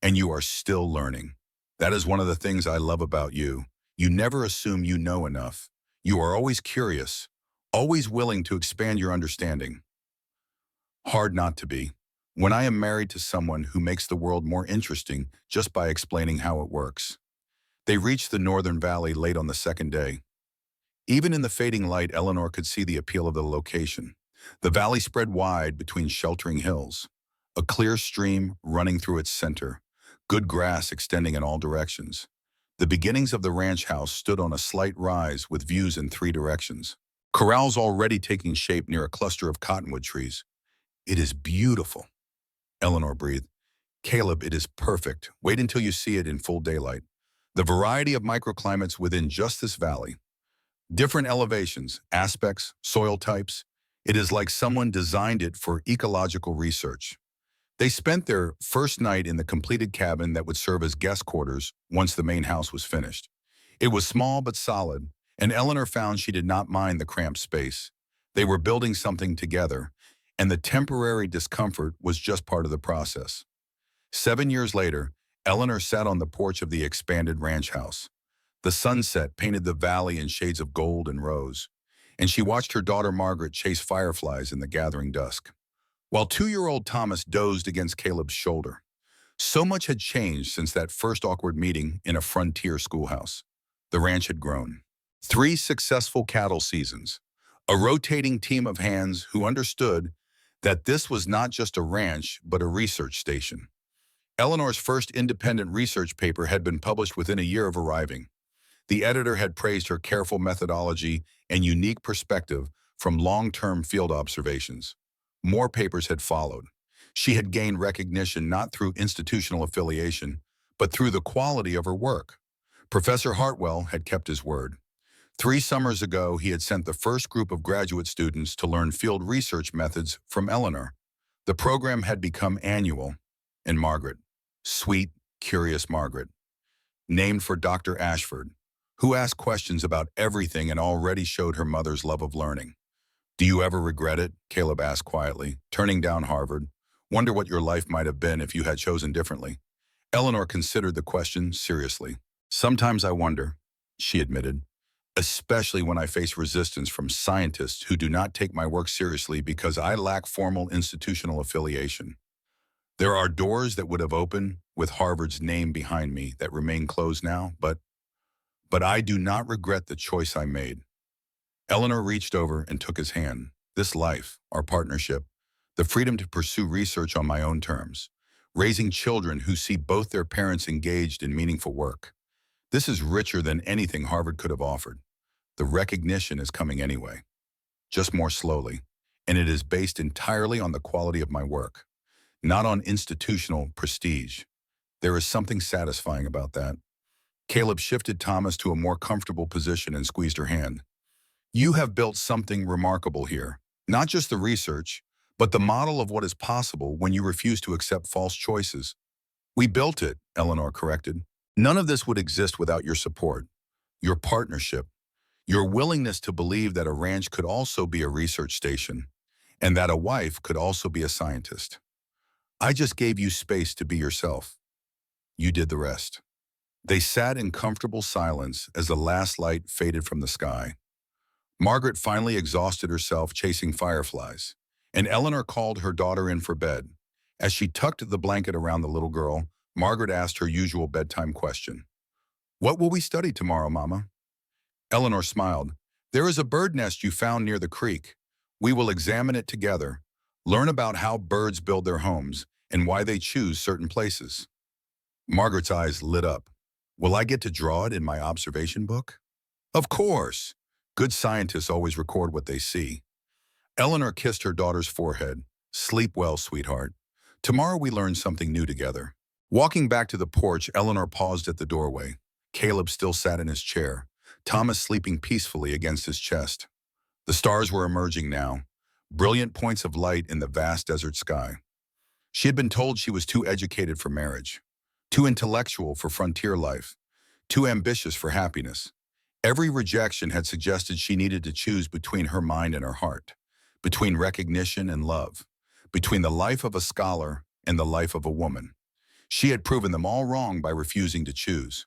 and you are still learning. That is one of the things I love about you. You never assume you know enough. You are always curious, always willing to expand your understanding. Hard not to be, when I am married to someone who makes the world more interesting just by explaining how it works. They reached the Northern Valley late on the second day. Even in the fading light, Eleanor could see the appeal of the location. The valley spread wide between sheltering hills, a clear stream running through its center, good grass extending in all directions. The beginnings of the ranch house stood on a slight rise with views in 3 directions. Corrals already taking shape near a cluster of cottonwood trees. It is beautiful, Eleanor breathed. Caleb, it is perfect. Wait until you see it in full daylight. The variety of microclimates within just this valley. Different elevations, aspects, soil types. It is like someone designed it for ecological research. They spent their first night in the completed cabin that would serve as guest quarters once the main house was finished. It was small but solid, and Eleanor found she did not mind the cramped space. They were building something together, and the temporary discomfort was just part of the process. 7 years later, Eleanor sat on the porch of the expanded ranch house. The sunset painted the valley in shades of gold and rose, and she watched her daughter Margaret chase fireflies in the gathering dusk, while 2-year-old Thomas dozed against Caleb's shoulder. So much had changed since that first awkward meeting in a frontier schoolhouse. The ranch had grown. 3 successful cattle seasons, a rotating team of hands who understood that this was not just a ranch but a research station. Eleanor's first independent research paper had been published within a year of arriving. The editor had praised her careful methodology and unique perspective from long-term field observations. More papers had followed. She had gained recognition not through institutional affiliation, but through the quality of her work. Professor Hartwell had kept his word. 3 summers ago, he had sent the first group of graduate students to learn field research methods from Eleanor. The program had become annual, and Margaret, sweet, curious Margaret, named for Dr. Ashford, who asked questions about everything and already showed her mother's love of learning. "Do you ever regret it?" Caleb asked quietly, turning down Harvard. "Wonder what your life might have been if you had chosen differently?" Eleanor considered the question seriously. "Sometimes I wonder," she admitted, "especially when I face resistance from scientists who do not take my work seriously because I lack formal institutional affiliation. There are doors that would have opened with Harvard's name behind me that remain closed now, but I do not regret the choice I made." Eleanor reached over and took his hand. "This life, our partnership, the freedom to pursue research on my own terms, raising children who see both their parents engaged in meaningful work. This is richer than anything Harvard could have offered. The recognition is coming anyway, just more slowly, and it is based entirely on the quality of my work, not on institutional prestige. There is something satisfying about that." Caleb shifted Thomas to a more comfortable position and squeezed her hand. "You have built something remarkable here, not just the research, but the model of what is possible when you refuse to accept false choices." "We built it," Eleanor corrected. "None of this would exist without your support, your partnership, your willingness to believe that a ranch could also be a research station, and that a wife could also be a scientist. I just gave you space to be yourself. You did the rest." They sat in comfortable silence as the last light faded from the sky. Margaret finally exhausted herself chasing fireflies, and Eleanor called her daughter in for bed. As she tucked the blanket around the little girl, Margaret asked her usual bedtime question. "What will we study tomorrow, Mama?" Eleanor smiled. "There is a bird nest you found near the creek. We will examine it together, learn about how birds build their homes and why they choose certain places." Margaret's eyes lit up. "Will I get to draw it in my observation book?" "Of course. Good scientists always record what they see." Eleanor kissed her daughter's forehead. "Sleep well, sweetheart. Tomorrow we learn something new together." Walking back to the porch, Eleanor paused at the doorway. Caleb still sat in his chair, Thomas sleeping peacefully against his chest. The stars were emerging now, brilliant points of light in the vast desert sky. She had been told she was too educated for marriage, too intellectual for frontier life, too ambitious for happiness. Every rejection had suggested she needed to choose between her mind and her heart, between recognition and love, between the life of a scholar and the life of a woman. She had proven them all wrong by refusing to choose,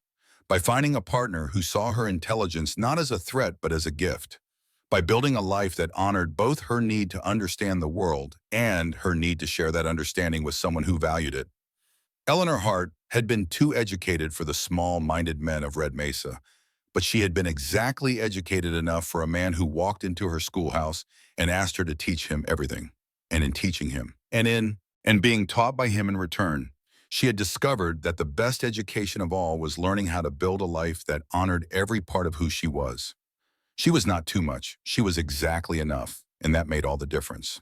by finding a partner who saw her intelligence not as a threat but as a gift, by building a life that honored both her need to understand the world and her need to share that understanding with someone who valued it. Eleanor Hart had been too educated for the small-minded men of Red Mesa, but she had been exactly educated enough for a man who walked into her schoolhouse and asked her to teach him everything. And in teaching him, and being taught by him in return, she had discovered that the best education of all was learning how to build a life that honored every part of who she was. She was not too much, she was exactly enough, and that made all the difference.